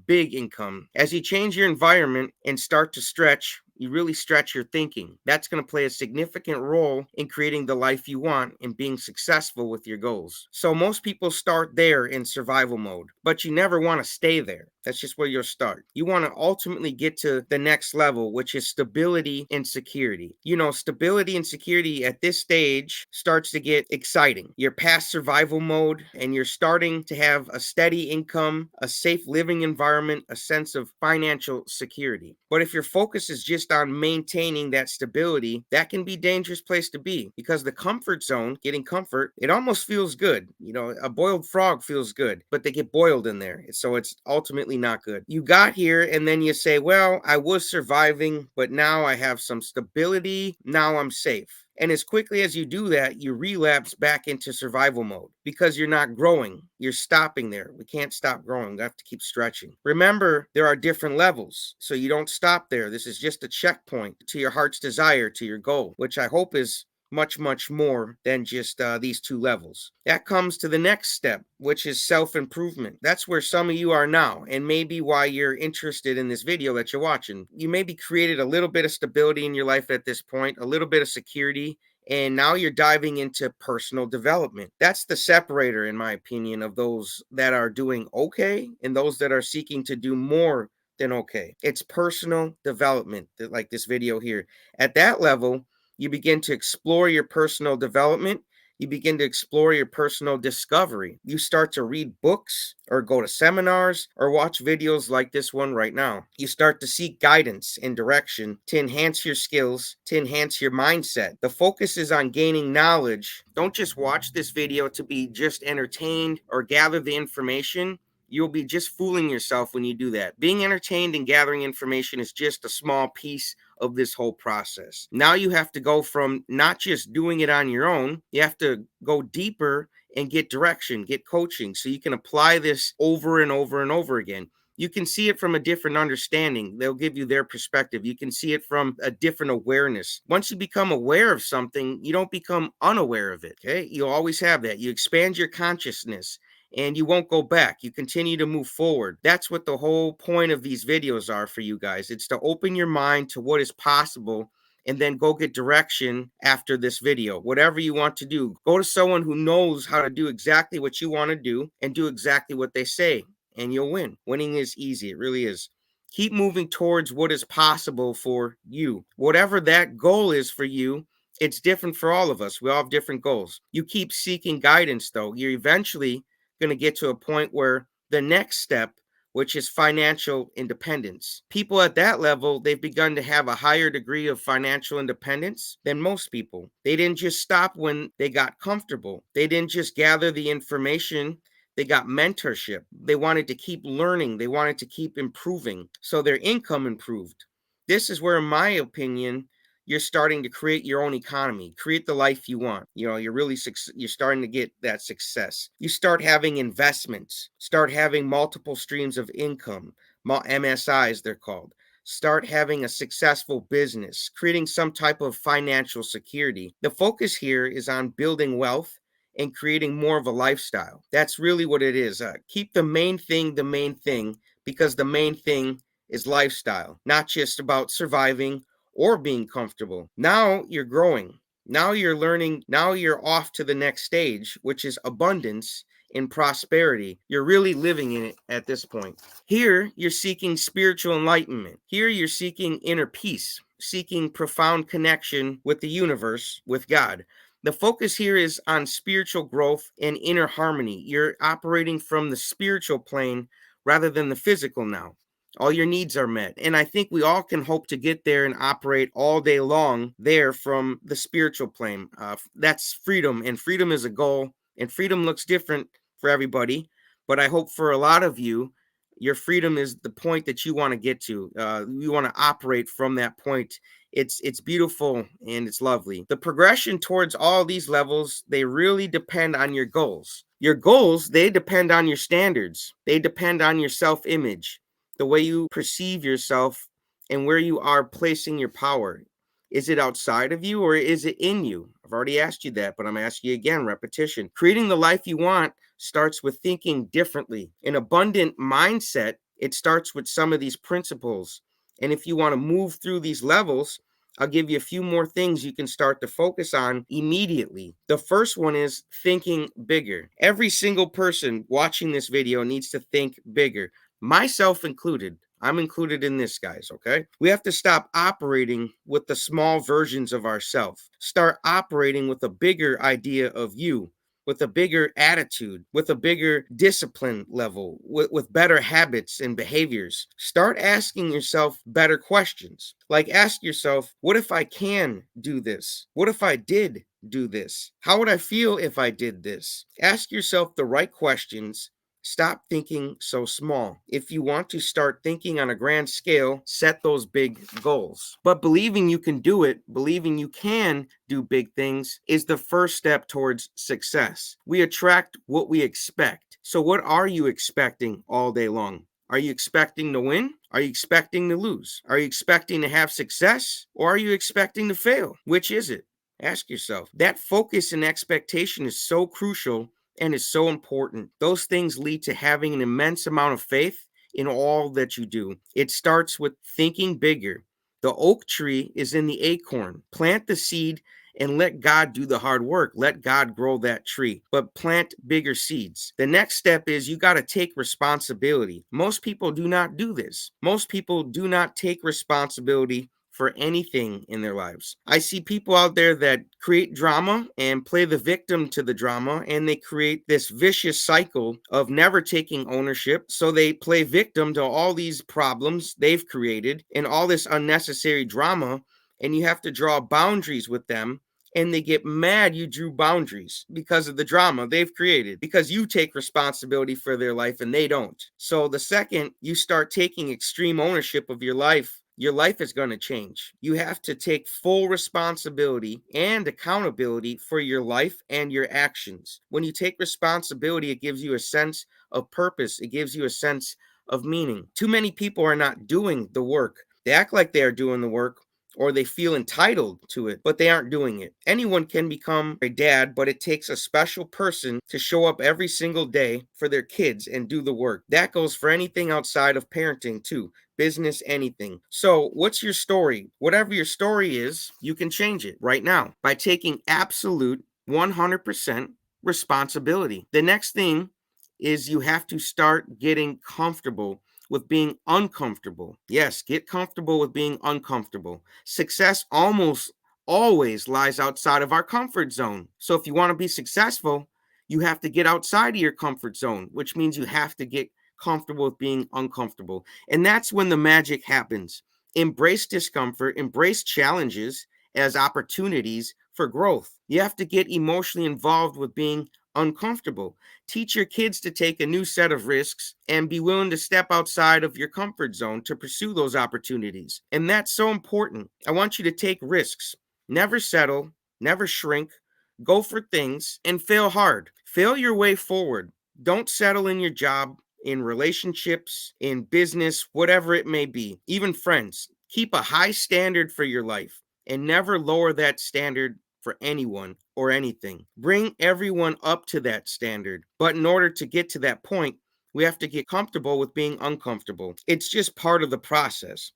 big income. As you change your environment and start to stretch, you really stretch your thinking. That's going to play a significant role in creating the life you want and being successful with your goals. So most people start there in survival mode, but you never want to stay there. That's just where you'll start. You want to ultimately get to the next level, which is stability and security. You know, stability and security at this stage starts to get exciting. You're past survival mode and you're starting to have a steady income, a safe living environment, a sense of financial security. But if your focus is just on maintaining that stability, that can be a dangerous place to be, because the comfort zone, getting comfort, it almost feels good. You know, a boiled frog feels good, but they get boiled in there. So it's ultimately not good. You got here and then you say, well, I was surviving, but now I have some stability. Now I'm safe. And as quickly as you do that, you relapse back into survival mode because you're not growing. You're stopping there. We can't stop growing. We have to keep stretching. Remember, there are different levels, so you don't stop there. This is just a checkpoint to your heart's desire, to your goal, which I hope is much, much more than just these two levels. That comes to the next step, which is self-improvement. That's where some of you are now, and maybe why you're interested in this video that you're watching. You maybe created a little bit of stability in your life at this point, a little bit of security, and now you're diving into personal development. That's the separator, in my opinion, of those that are doing okay and those that are seeking to do more than okay. It's personal development, like this video here. At that level, you begin to explore your personal development. You begin to explore your personal discovery. You start to read books or go to seminars or watch videos like this one right now. You start to seek guidance and direction to enhance your skills, to enhance your mindset. The focus is on gaining knowledge. Don't just watch this video to be just entertained or gather the information. You'll be just fooling yourself when you do that. Being entertained and gathering information is just a small piece of this whole process. Now you have to go from not just doing it on your own, you have to go deeper and get direction, get coaching, so you can apply this over and over and over again. You can see it from a different understanding. They'll give you their perspective. You can see it from a different awareness. Once you become aware of something, you don't become unaware of it. Okay. You'll always have that. You expand your consciousness and you won't go back. You continue to move forward. That's what the whole point of these videos are for you guys. It's to open your mind to what is possible and then go get direction after this video. Whatever you want to do, go to someone who knows how to do exactly what you want to do and do exactly what they say, and you'll win. Winning is easy. It really is. Keep moving towards what is possible for you. Whatever that goal is for you, it's different for all of us. We all have different goals. You keep seeking guidance, though. You're eventually going to get to a point where the next step, which is financial independence. People at that level, they've begun to have a higher degree of financial independence than most people. They didn't just stop when they got comfortable. They didn't just gather the information. They got mentorship. They wanted to keep learning. They wanted to keep improving. So their income improved. This is where, in my opinion, you're starting to create your own economy, create the life you want. You're starting to get that success. You start having investments, start having multiple streams of income, MSIs they're called. Start having a successful business, creating some type of financial security. The focus here is on building wealth and creating more of a lifestyle. That's really what it is. Keep the main thing, because the main thing is lifestyle, not just about surviving or being comfortable. Now you're growing. Now you're learning. Now you're off to the next stage, which is abundance and prosperity. You're really living in it at this point. Here, you're seeking spiritual enlightenment. Here, you're seeking inner peace, seeking profound connection with the universe, with God. The focus here is on spiritual growth and inner harmony. You're operating from the spiritual plane rather than the physical now. All your needs are met. And I think we all can hope to get there and operate all day long there from the spiritual plane. That's freedom. And freedom is a goal. And freedom looks different for everybody. But I hope for a lot of you, your freedom is the point that you want to get to. You want to operate from that point. It's beautiful and it's lovely. The progression towards all these levels, they really depend on your goals. Your goals, they depend on your standards. They depend on your self-image, the way you perceive yourself and where you are placing your power. Is it outside of you or is it in you? I've already asked you that, but I'm asking you again, repetition. Creating the life you want starts with thinking differently. An abundant mindset, it starts with some of these principles. And if you want to move through these levels, I'll give you a few more things you can start to focus on immediately. The first one is thinking bigger. Every single person watching this video needs to think bigger, myself included. I'm included in this, guys, okay? We have to stop operating with the small versions of ourselves. Start operating with a bigger idea of you, with a bigger attitude, with a bigger discipline level, with better habits and behaviors. Start asking yourself better questions. Like, ask yourself, what if I can do this? What if I did do this? How would I feel if I did this? Ask yourself the right questions. Stop thinking so small. If you want to start thinking on a grand scale, set those big goals. But believing you can do it, believing you can do big things, is the first step towards success. We attract what we expect. So what are you expecting all day long? Are you expecting to win? Are you expecting to lose? Are you expecting to have success? Or are you expecting to fail? Which is it? Ask yourself. That focus and expectation is so crucial and is so important. Those things lead to having an immense amount of faith in all that you do. It starts with thinking bigger. The oak tree is in the acorn. Plant the seed and let God do the hard work. Let God grow that tree, but plant bigger seeds. The next step is you got to take responsibility. Most people do not do this. Most people do not take responsibility for anything in their lives. I see people out there that create drama and play the victim to the drama, and they create this vicious cycle of never taking ownership. So they play victim to all these problems they've created and all this unnecessary drama, and you have to draw boundaries with them, and they get mad you drew boundaries because of the drama they've created, because you take responsibility for their life and they don't. So the second you start taking extreme ownership of your life is going to change. You have to take full responsibility and accountability for your life and your actions. When you take responsibility, it gives you a sense of purpose, it gives you a sense of meaning. Too many people are not doing the work. They act like they are doing the work, or they feel entitled to it, but they aren't doing it. Anyone can become a dad, but it takes a special person to show up every single day for their kids and do the work. That goes for anything outside of parenting, too. Business, anything. So, what's your story? Whatever your story is, you can change it right now by taking absolute 100% responsibility. The next thing is you have to start getting comfortable with being uncomfortable. Yes, get comfortable with being uncomfortable. Success almost always lies outside of our comfort zone. So if you want to be successful, you have to get outside of your comfort zone, which means you have to get comfortable with being uncomfortable. And that's when the magic happens. Embrace discomfort, embrace challenges as opportunities for growth. You have to get emotionally involved with being uncomfortable. Teach your kids to take a new set of risks and be willing to step outside of your comfort zone to pursue those opportunities. And that's so important. I want you to take risks. Never settle, never shrink. Go for things and fail hard. Fail your way forward. Don't settle in your job, in relationships, in business, whatever it may be, even friends. Keep a high standard for your life and never lower that standard for anyone or anything. Bring everyone up to that standard. But in order to get to that point, we have to get comfortable with being uncomfortable. It's just part of the process.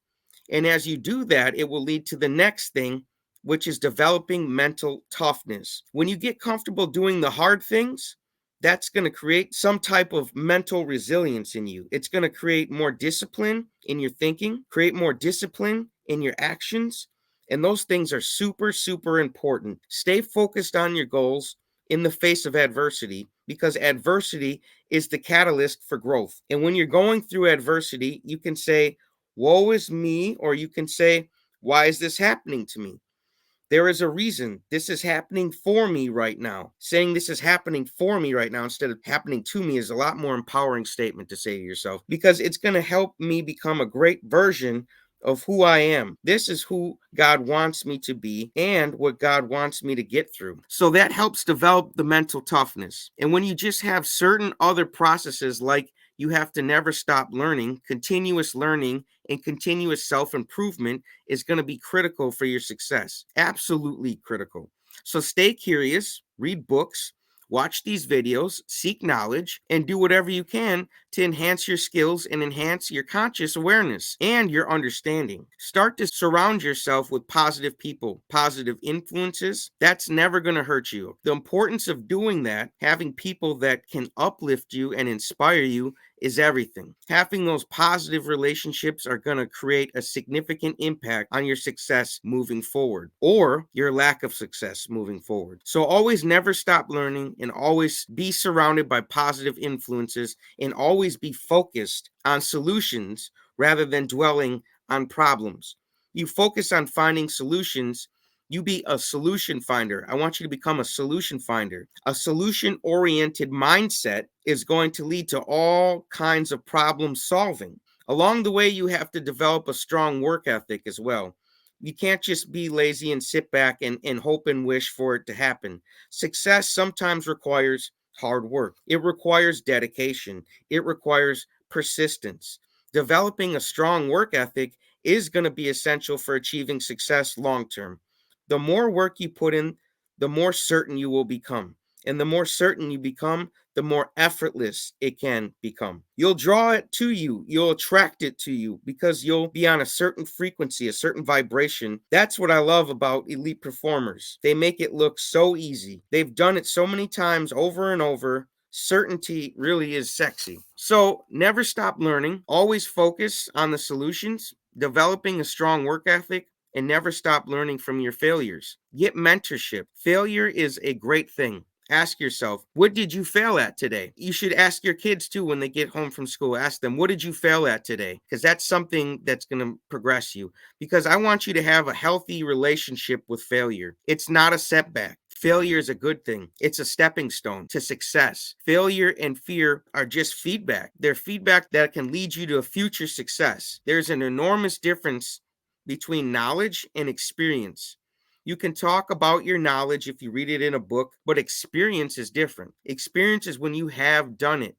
And as you do that, it will lead to the next thing, which is developing mental toughness. When you get comfortable doing the hard things, that's going to create some type of mental resilience in you. It's going to create more discipline in your thinking, create more discipline in your actions. And those things are super, super important. Stay focused on your goals in the face of adversity, because adversity is the catalyst for growth. And when you're going through adversity, you can say, woe is me, or you can say, why is this happening to me? There is a reason this is happening for me right now. Saying this is happening for me right now instead of happening to me is a lot more empowering statement to say to yourself, because it's going to help me become a great version of who I am. This is who God wants me to be and what God wants me to get through. So that helps develop the mental toughness. And when you just have certain other processes, like you have to never stop learning, continuous learning and continuous self-improvement is going to be critical for your success. Absolutely critical. So stay curious, read books, watch these videos, seek knowledge, and do whatever you can to enhance your skills and enhance your conscious awareness and your understanding. Start to surround yourself with positive people, positive influences. That's never going to hurt you. The importance of doing that, having people that can uplift you and inspire you, is everything. Having those positive relationships are going to create a significant impact on your success moving forward, or your lack of success moving forward. So always never stop learning, and always be surrounded by positive influences, and always be focused on solutions rather than dwelling on problems. You focus on finding solutions. You be a solution finder. I want you to become a solution finder. A solution oriented mindset is going to lead to all kinds of problem solving. Along the way, you have to develop a strong work ethic as well. You can't just be lazy and sit back and hope and wish for it to happen. Success sometimes requires hard work. It requires dedication. It requires persistence. Developing a strong work ethic is going to be essential for achieving success long term. The more work you put in, the more certain you will become. And the more certain you become, the more effortless it can become. You'll draw it to you. You'll attract it to you because you'll be on a certain frequency, a certain vibration. That's what I love about elite performers. They make it look so easy. They've done it so many times over and over. Certainty really is sexy. So never stop learning. Always focus on the solutions, developing a strong work ethic, and never stop learning from your failures. Get mentorship. Failure is a great thing. Ask yourself, what did you fail at today? You should ask your kids too when they get home from school. Ask them, what did you fail at today? Because that's something that's going to progress you. Because I want you to have a healthy relationship with failure. It's not a setback. Failure is a good thing. It's a stepping stone to success. Failure and fear are just feedback. They're feedback that can lead you to a future success. There's an enormous difference between knowledge and experience. You can talk about your knowledge if you read it in a book, but experience is different. Experience is when you have done it.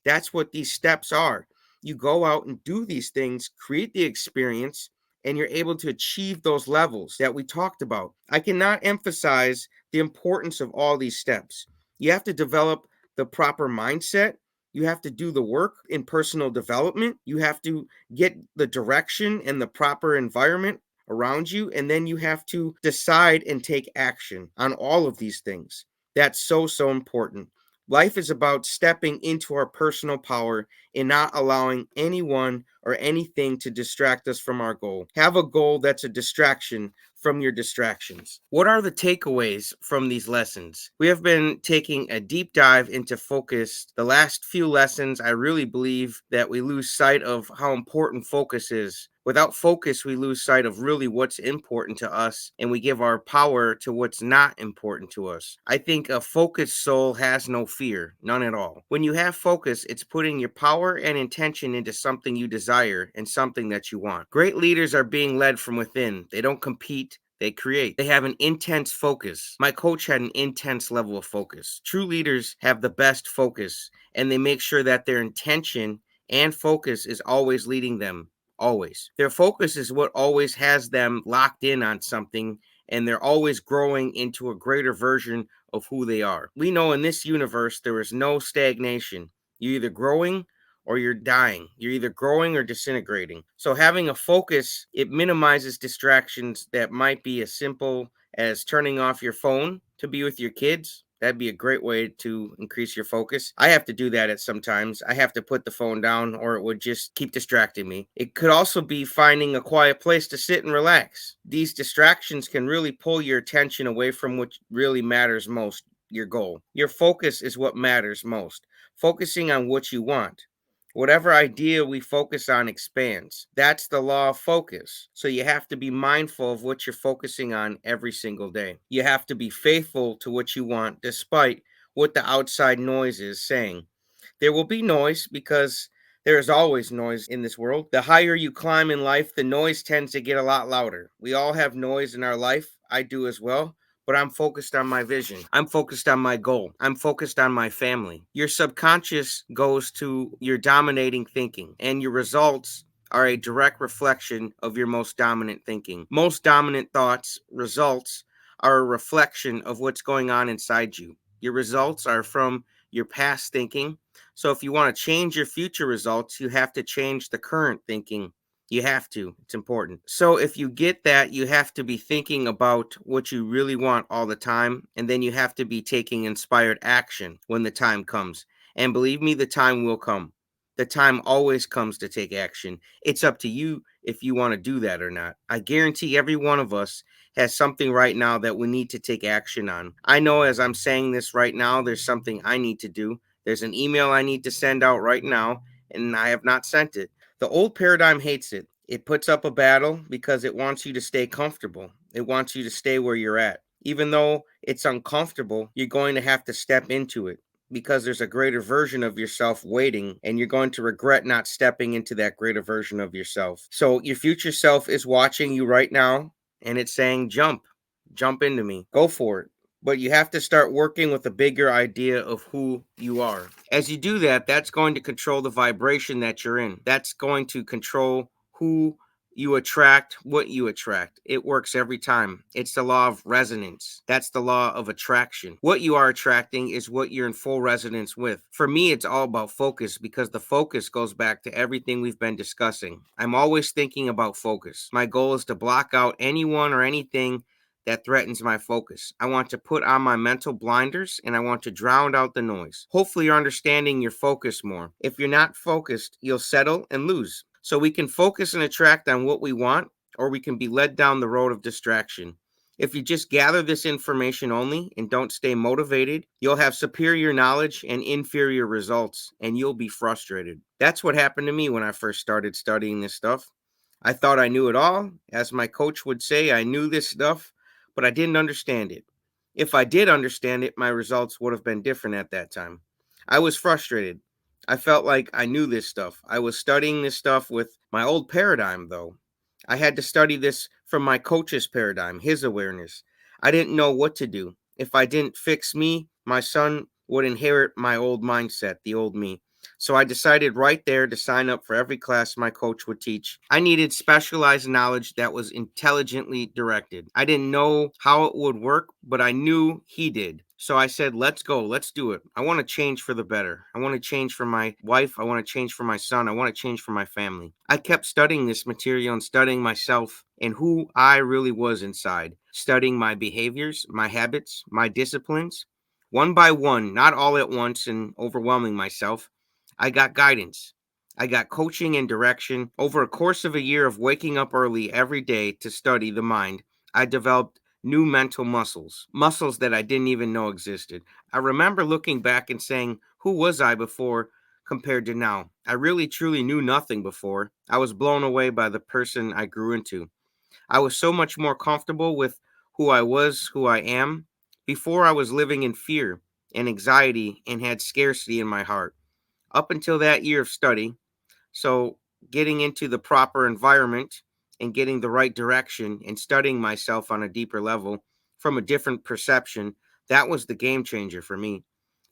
That's what these steps are. You go out and do these things, create the experience, and you're able to achieve those levels that we talked about. I cannot emphasize the importance of all these steps. You have to develop the proper mindset. You have to do the work in personal development. You have to get the direction and the proper environment around you. And then you have to decide and take action on all of these things. That's so, so important. Life is about stepping into our personal power and not allowing anyone or anything to distract us from our goal. Have a goal that's a distraction from your distractions. What are the takeaways from these lessons? We have been taking a deep dive into focus. The last few lessons, I really believe that we lose sight of how important focus is. Without focus, we lose sight of really what's important to us, and we give our power to what's not important to us. I think a focused soul has no fear, none at all. When you have focus, it's putting your power and intention into something you desire and something that you want. Great leaders are being led from within. They don't compete, they create. They have an intense focus. My coach had an intense level of focus. True leaders have the best focus, and they make sure that their intention and focus is always leading them. Always. Their focus is what always has them locked in on something, and they're always growing into a greater version of who they are. We know in this universe there is no stagnation. You're either growing or you're dying. You're either growing or disintegrating. So having a focus, it minimizes distractions that might be as simple as turning off your phone to be with your kids. That'd be a great way to increase your focus. I have to do that at sometimes. I have to put the phone down or it would just keep distracting me. It could also be finding a quiet place to sit and relax. These distractions can really pull your attention away from what really matters most, your goal. Your focus is what matters most. Focusing on what you want. Whatever idea we focus on expands. That's the law of focus. So you have to be mindful of what you're focusing on every single day. You have to be faithful to what you want despite what the outside noise is saying. There will be noise because there is always noise in this world. The higher you climb in life, the noise tends to get a lot louder. We all have noise in our life. I do as well. But I'm focused on my vision. I'm focused on my goal. I'm focused on my family. Your subconscious goes to your dominating thinking, and your results are a direct reflection of your most dominant thinking. Most dominant thoughts, results, are a reflection of what's going on inside you. Your results are from your past thinking. So if you want to change your future results, you have to change the current thinking. You have to. It's important. So if you get that, you have to be thinking about what you really want all the time, and then you have to be taking inspired action when the time comes. And believe me, the time will come. The time always comes to take action. It's up to you if you want to do that or not. I guarantee every one of us has something right now that we need to take action on. I know as I'm saying this right now, there's something I need to do. There's an email I need to send out right now, and I have not sent it. The old paradigm hates it. It puts up a battle because it wants you to stay comfortable. It wants you to stay where you're at. Even though it's uncomfortable, you're going to have to step into it because there's a greater version of yourself waiting, and you're going to regret not stepping into that greater version of yourself. So your future self is watching you right now, and it's saying, jump into me, go for it. But you have to start working with a bigger idea of who you are. As you do that, that's going to control the vibration that you're in. That's going to control who you attract, what you attract. It works every time. It's the law of resonance. That's the law of attraction. What you are attracting is what you're in full resonance with. For me, it's all about focus because the focus goes back to everything we've been discussing. I'm always thinking about focus. My goal is to block out anyone or anything that threatens my focus. I want to put on my mental blinders and I want to drown out the noise. Hopefully, you're understanding your focus more. If you're not focused, you'll settle and lose. So we can focus and attract on what we want or we can be led down the road of distraction. If you just gather this information only and don't stay motivated, you'll have superior knowledge and inferior results, and you'll be frustrated. That's what happened to me when I first started studying this stuff. I thought I knew it all. As my coach would say, I knew this stuff, but I didn't understand it. If I did understand it, my results would have been different at that time. I was frustrated. I felt like I knew this stuff. I was studying this stuff with my old paradigm, though. I had to study this from my coach's paradigm, his awareness. I didn't know what to do. If I didn't fix me, my son would inherit my old mindset, the old me. So I decided right there to sign up for every class my coach would teach. I needed specialized knowledge that was intelligently directed. I didn't know how it would work, but I knew he did. So I said, let's go, let's do it. I want to change for the better. I want to change for my wife. I want to change for my son. I want to change for my family. I kept studying this material and studying myself and who I really was inside, studying my behaviors, my habits, my disciplines, one by one, not all at once and overwhelming myself. I got guidance. I got coaching and direction. Over a course of a year of waking up early every day to study the mind, I developed new mental muscles, muscles that I didn't even know existed. I remember looking back and saying, who was I before compared to now? I really truly knew nothing before. I was blown away by the person I grew into. I was so much more comfortable with who I was, who I am. Before I was living in fear and anxiety and had scarcity in my heart up until that year of study. So, getting into the proper environment and getting the right direction and studying myself on a deeper level from a different perception, that was the game changer for me.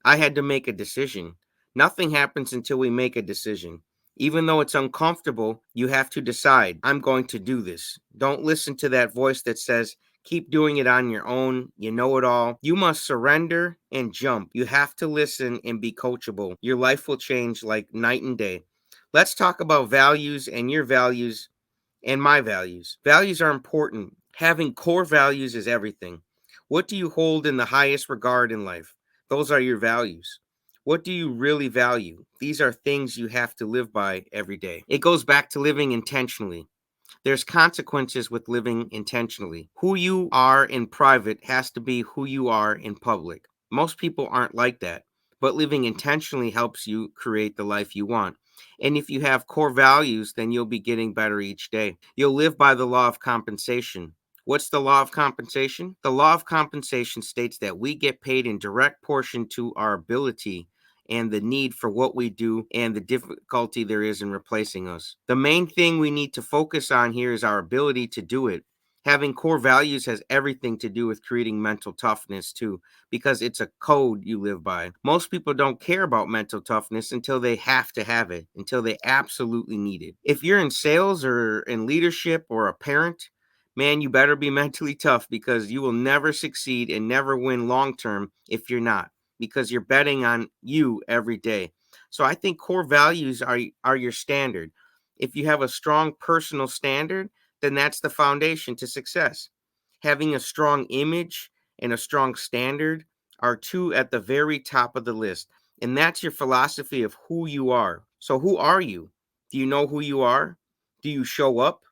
I had to make a decision. Nothing happens until we make a decision. Even though it's uncomfortable, you have to decide, I'm going to do this. Don't listen to that voice that says, keep doing it on your own. You know it all. You must surrender and jump. You have to listen and be coachable. Your life will change like night and day. Let's talk about values and your values and my values. Values are important. Having core values is everything. What do you hold in the highest regard in life? Those are your values. What do you really value? These are things you have to live by every day. It goes back to living intentionally. There's consequences with living intentionally. Who you are in private has to be who you are in public. Most people aren't like that, but living intentionally helps you create the life you want. And if you have core values, then you'll be getting better each day. You'll live by the law of compensation. What's the law of compensation? The law of compensation states that we get paid in direct portion to our ability and the need for what we do and the difficulty there is in replacing us. The main thing we need to focus on here is our ability to do it. Having core values has everything to do with creating mental toughness too, because it's a code you live by. Most people don't care about mental toughness until they have to have it, until they absolutely need it. If you're in sales or in leadership or a parent, man, you better be mentally tough because you will never succeed and never win long term if you're not, because you're betting on you every day. So I think core values are your standard. If you have a strong personal standard, then that's the foundation to success. Having a strong image and a strong standard are two at the very top of the list. And that's your philosophy of who you are. So who are you? Do you know who you are? Do you show up?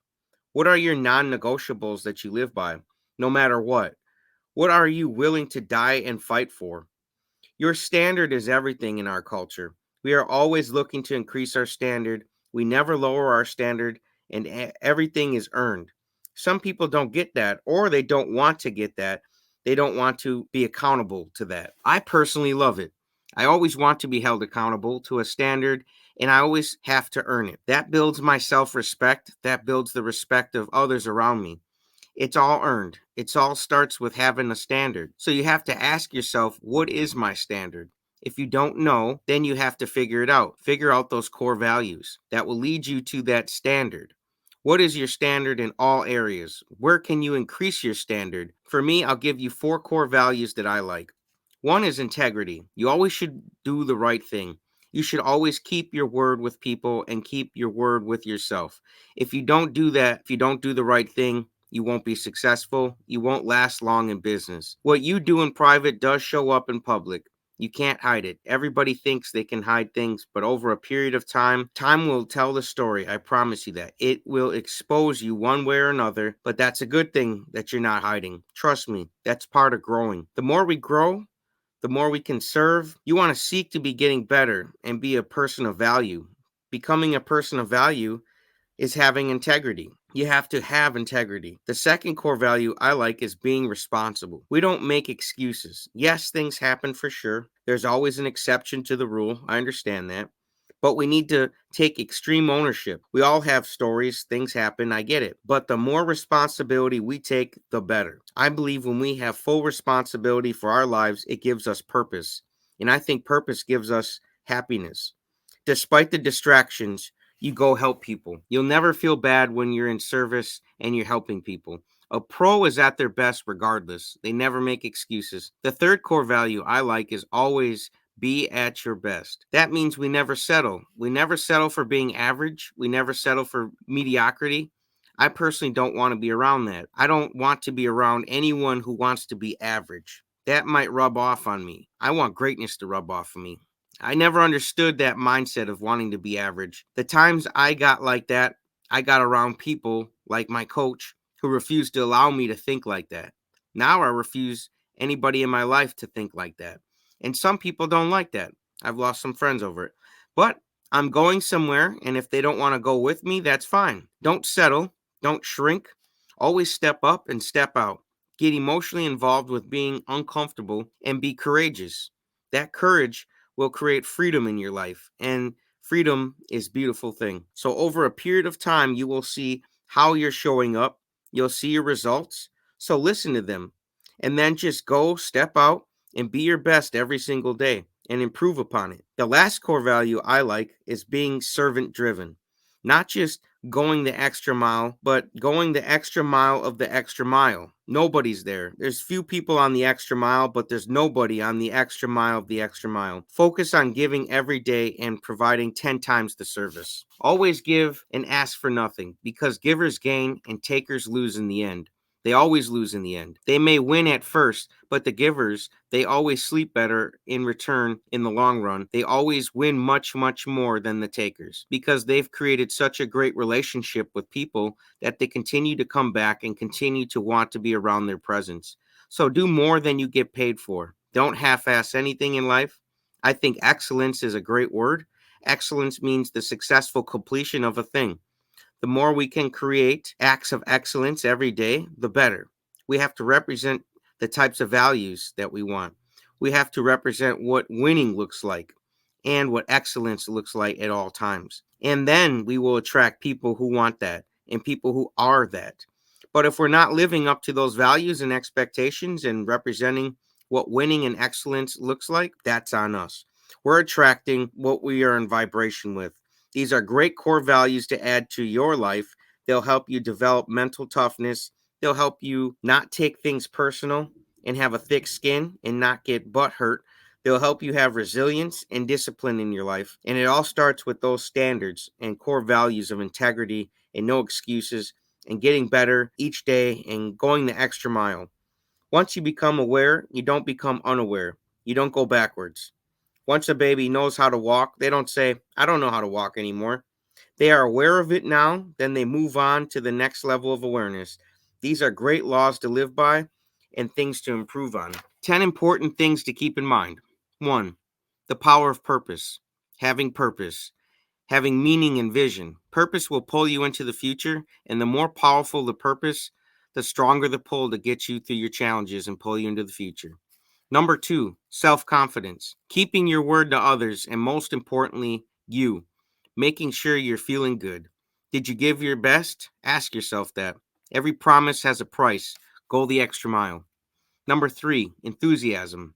What are your non-negotiables that you live by no matter what? What are you willing to die and fight for? Your standard is everything in our culture. We are always looking to increase our standard. We never lower our standard, and everything is earned. Some people don't get that, or they don't want to get that. They don't want to be accountable to that. I personally love it. I always want to be held accountable to a standard, and I always have to earn it. That builds my self respect. That builds the respect of others around me. It's all earned. It all starts with having a standard. So you have to ask yourself, what is my standard? If you don't know, then you have to figure it out. Figure out those core values that will lead you to that standard. What is your standard in all areas? Where can you increase your standard? For me, I'll give you four core values that I like. One is integrity. You always should do the right thing. You should always keep your word with people and keep your word with yourself. If you don't do that, if you don't do the right thing, you won't be successful. You won't last long in business. What you do in private does show up in public. You can't hide it. Everybody thinks they can hide things, but over a period of time, time will tell the story. I promise you that. It will expose you one way or another, but that's a good thing that you're not hiding. Trust me, that's part of growing. The more we grow, the more we can serve. You want to seek to be getting better and be a person of value. Becoming a person of value is having integrity. You have to have integrity. The second core value I like is being responsible. We don't make excuses. Yes, things happen for sure. There's always an exception to the rule. I understand that. But we need to take extreme ownership. We all have stories, things happen, I get it. But the more responsibility we take, the better. I believe when we have full responsibility for our lives, it gives us purpose. And I think purpose gives us happiness. Despite the distractions, you go help people. You'll never feel bad when you're in service and you're helping people. A pro is at their best regardless. They never make excuses. The third core value I like is always be at your best. That means we never settle. We never settle for being average. We never settle for mediocrity. I personally don't want to be around that. I don't want to be around anyone who wants to be average. That might rub off on me. I want greatness to rub off on me. I never understood that mindset of wanting to be average. The times I got like that, I got around people like my coach who refused to allow me to think like that. Now I refuse anybody in my life to think like that. And some people don't like that. I've lost some friends over it. But I'm going somewhere, and if they don't want to go with me, that's fine. Don't settle, don't shrink. Always step up and step out. Get emotionally involved with being uncomfortable and be courageous. That courage will create freedom in your life, and freedom is a beautiful thing. So over a period of time, you will see how you're showing up. You'll see your results. So listen to them, and then just go step out and be your best every single day and improve upon it. The last core value I like is being servant driven. Not just going the extra mile, but going the extra mile of the extra mile. Nobody's there. There's few people on the extra mile, but there's nobody on the extra mile of the extra mile. Focus on giving every day and providing 10 times the service. Always give and ask for nothing, because givers gain and takers lose in the end. They always lose in the end. They may win at first, but the givers, they always sleep better in return in the long run. They always win much, much more than the takers, because they've created such a great relationship with people that they continue to come back and continue to want to be around their presence. So do more than you get paid for. Don't half-ass anything in life. I think excellence is a great word. Excellence means the successful completion of a thing. The more we can create acts of excellence every day, the better. We have to represent the types of values that we want. We have to represent what winning looks like and what excellence looks like at all times. And then we will attract people who want that and people who are that. But if we're not living up to those values and expectations and representing what winning and excellence looks like, that's on us. We're attracting what we are in vibration with. These are great core values to add to your life. They'll help you develop mental toughness. They'll help you not take things personal and have a thick skin and not get butt hurt. They'll help you have resilience and discipline in your life. And it all starts with those standards and core values of integrity and no excuses and getting better each day and going the extra mile. Once you become aware, you don't become unaware. You don't go backwards. Once a baby knows how to walk, they don't say, I don't know how to walk anymore. They are aware of it now, then they move on to the next level of awareness. These are great laws to live by and things to improve on. 10 important things to keep in mind. 1. The power of purpose. Having purpose. Having meaning and vision. Purpose will pull you into the future, and the more powerful the purpose, the stronger the pull to get you through your challenges and pull you into the future. Number 2, self-confidence. Keeping your word to others, and most importantly, you. Making sure you're feeling good. Did you give your best? Ask yourself that. Every promise has a price. Go the extra mile. Number 3, enthusiasm.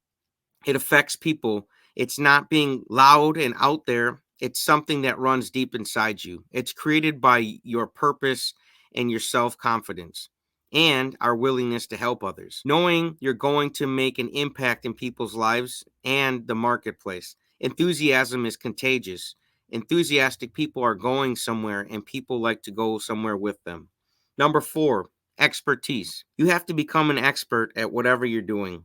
It affects people. It's not being loud and out there. It's something that runs deep inside you. It's created by your purpose and your self-confidence and our willingness to help others. Knowing you're going to make an impact in people's lives and the marketplace. Enthusiasm is contagious. Enthusiastic people are going somewhere and people like to go somewhere with them. Number 4, expertise. You have to become an expert at whatever you're doing.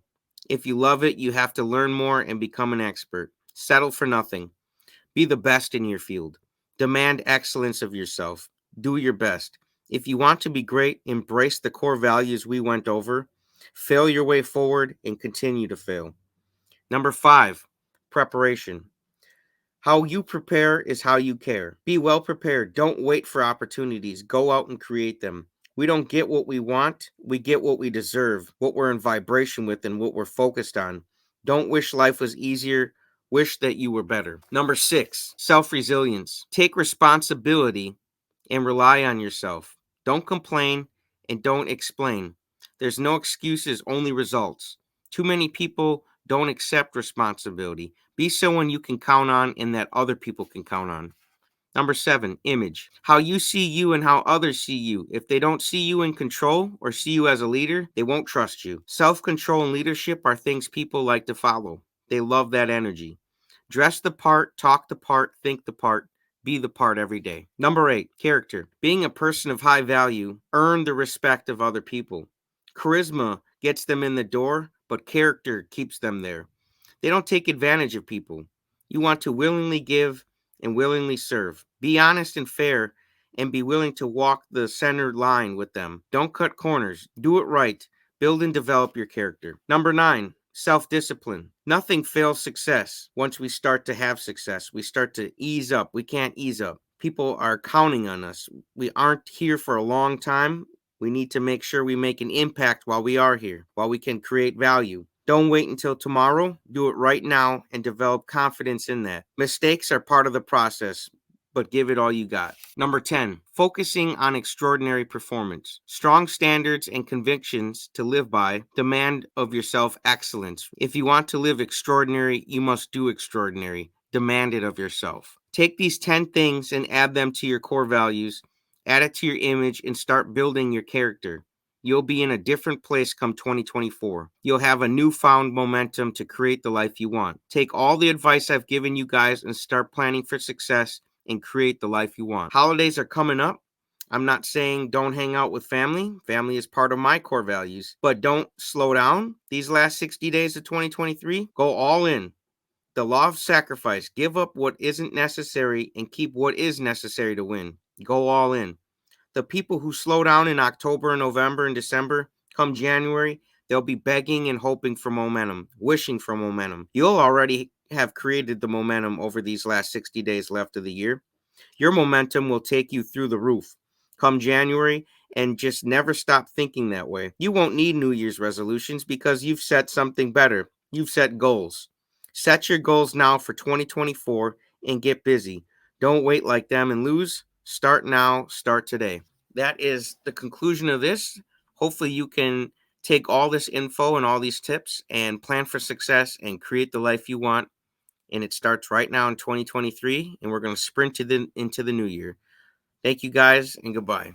If you love it, you have to learn more and become an expert. Settle for nothing. Be the best in your field. Demand excellence of yourself. Do your best. If you want to be great, embrace the core values we went over. Fail your way forward and continue to fail. Number 5, preparation. How you prepare is how you care. Be well prepared. Don't wait for opportunities. Go out and create them. We don't get what we want. We get what we deserve, what we're in vibration with, and what we're focused on. Don't wish life was easier. Wish that you were better. Number 6, self resilience. Take responsibility and rely on yourself. Don't complain and don't explain. There's no excuses, only results. Too many people don't accept responsibility. Be someone you can count on and that other people can count on. Number 7, image. How you see you and how others see you. If they don't see you in control or see you as a leader, they won't trust you. Self control and leadership are things people like to follow. They love that energy. Dress the part, talk the part, think the part, be the part every day. Number 8, character. Being a person of high value, earn the respect of other people. Charisma gets them in the door, but character keeps them there. They don't take advantage of people. You want to willingly give and willingly serve. Be honest and fair and be willing to walk the center line with them. Don't cut corners. Do it right. Build and develop your character. Number 9, self-discipline. Nothing fails success. Once we start to have success, we start to ease up. We can't ease up. People are counting on us. We aren't here for a long time. We need to make sure we make an impact while we are here, while we can create value. Don't wait until tomorrow. Do it right now and develop confidence in that. Mistakes are part of the process, but give it all you got. Number 10, focusing on extraordinary performance. Strong standards and convictions to live by demand of yourself excellence. If you want to live extraordinary, you must do extraordinary. Demand it of yourself. Take these 10 things and add them to your core values, add it to your image, and start building your character. You'll be in a different place come 2024. You'll have a newfound momentum to create the life you want. Take all the advice I've given you guys and start planning for success and create the life you want. Holidays are coming up. I'm not saying don't hang out with family. Family is part of my core values, but don't slow down. These last 60 days of 2023, go all in. The law of sacrifice. Give up what isn't necessary and keep what is necessary to win. Go all in. The people who slow down in October and November and December, come January, they'll be begging and hoping for momentum, wishing for momentum. You'll already have created the momentum over these last 60 days left of the year. Your momentum will take you through the roof come January, and just never stop thinking that way. You won't need New Year's resolutions because you've set something better. You've set goals. Set your goals now for 2024 and get busy. Don't wait like them and lose. Start now, start today. That is the conclusion of this. Hopefully, you can take all this info and all these tips and plan for success and create the life you want. And it starts right now in 2023, and we're going to sprint into the new year. Thank you guys, and goodbye.